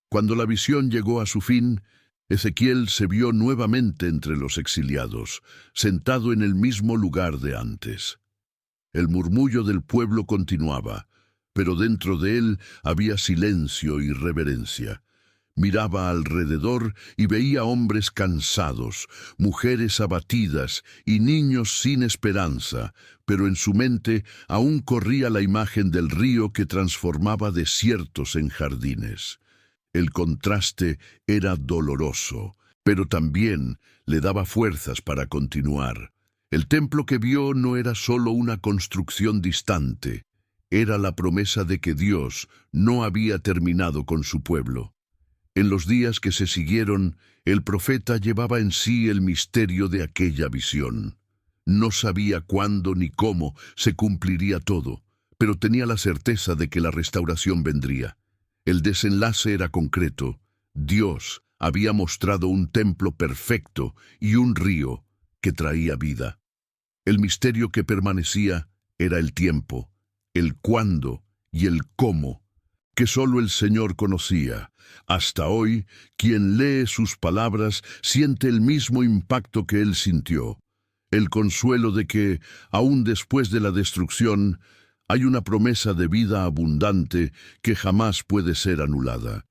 Speaker 1: Cuando la visión llegó a su fin, Ezequiel se vio nuevamente entre los exiliados, sentado en el mismo lugar de antes. El murmullo del pueblo continuaba, pero dentro de él había silencio y reverencia. Miraba alrededor y veía hombres cansados, mujeres abatidas y niños sin esperanza, pero en su mente aún corría la imagen del río que transformaba desiertos en jardines. El contraste era doloroso, pero también le daba fuerzas para continuar. El templo que vio no era solo una construcción distante, era la promesa de que Dios no había terminado con su pueblo. En los días que se siguieron, el profeta llevaba en sí el misterio de aquella visión. No sabía cuándo ni cómo se cumpliría todo, pero tenía la certeza de que la restauración vendría. El desenlace era concreto. Dios había mostrado un templo perfecto y un río que traía vida. El misterio que permanecía era el tiempo, el cuándo y el cómo, que solo el Señor conocía. Hasta hoy, quien lee sus palabras siente el mismo impacto que él sintió, el consuelo de que, aún después de la destrucción, hay una promesa de vida abundante que jamás puede ser anulada.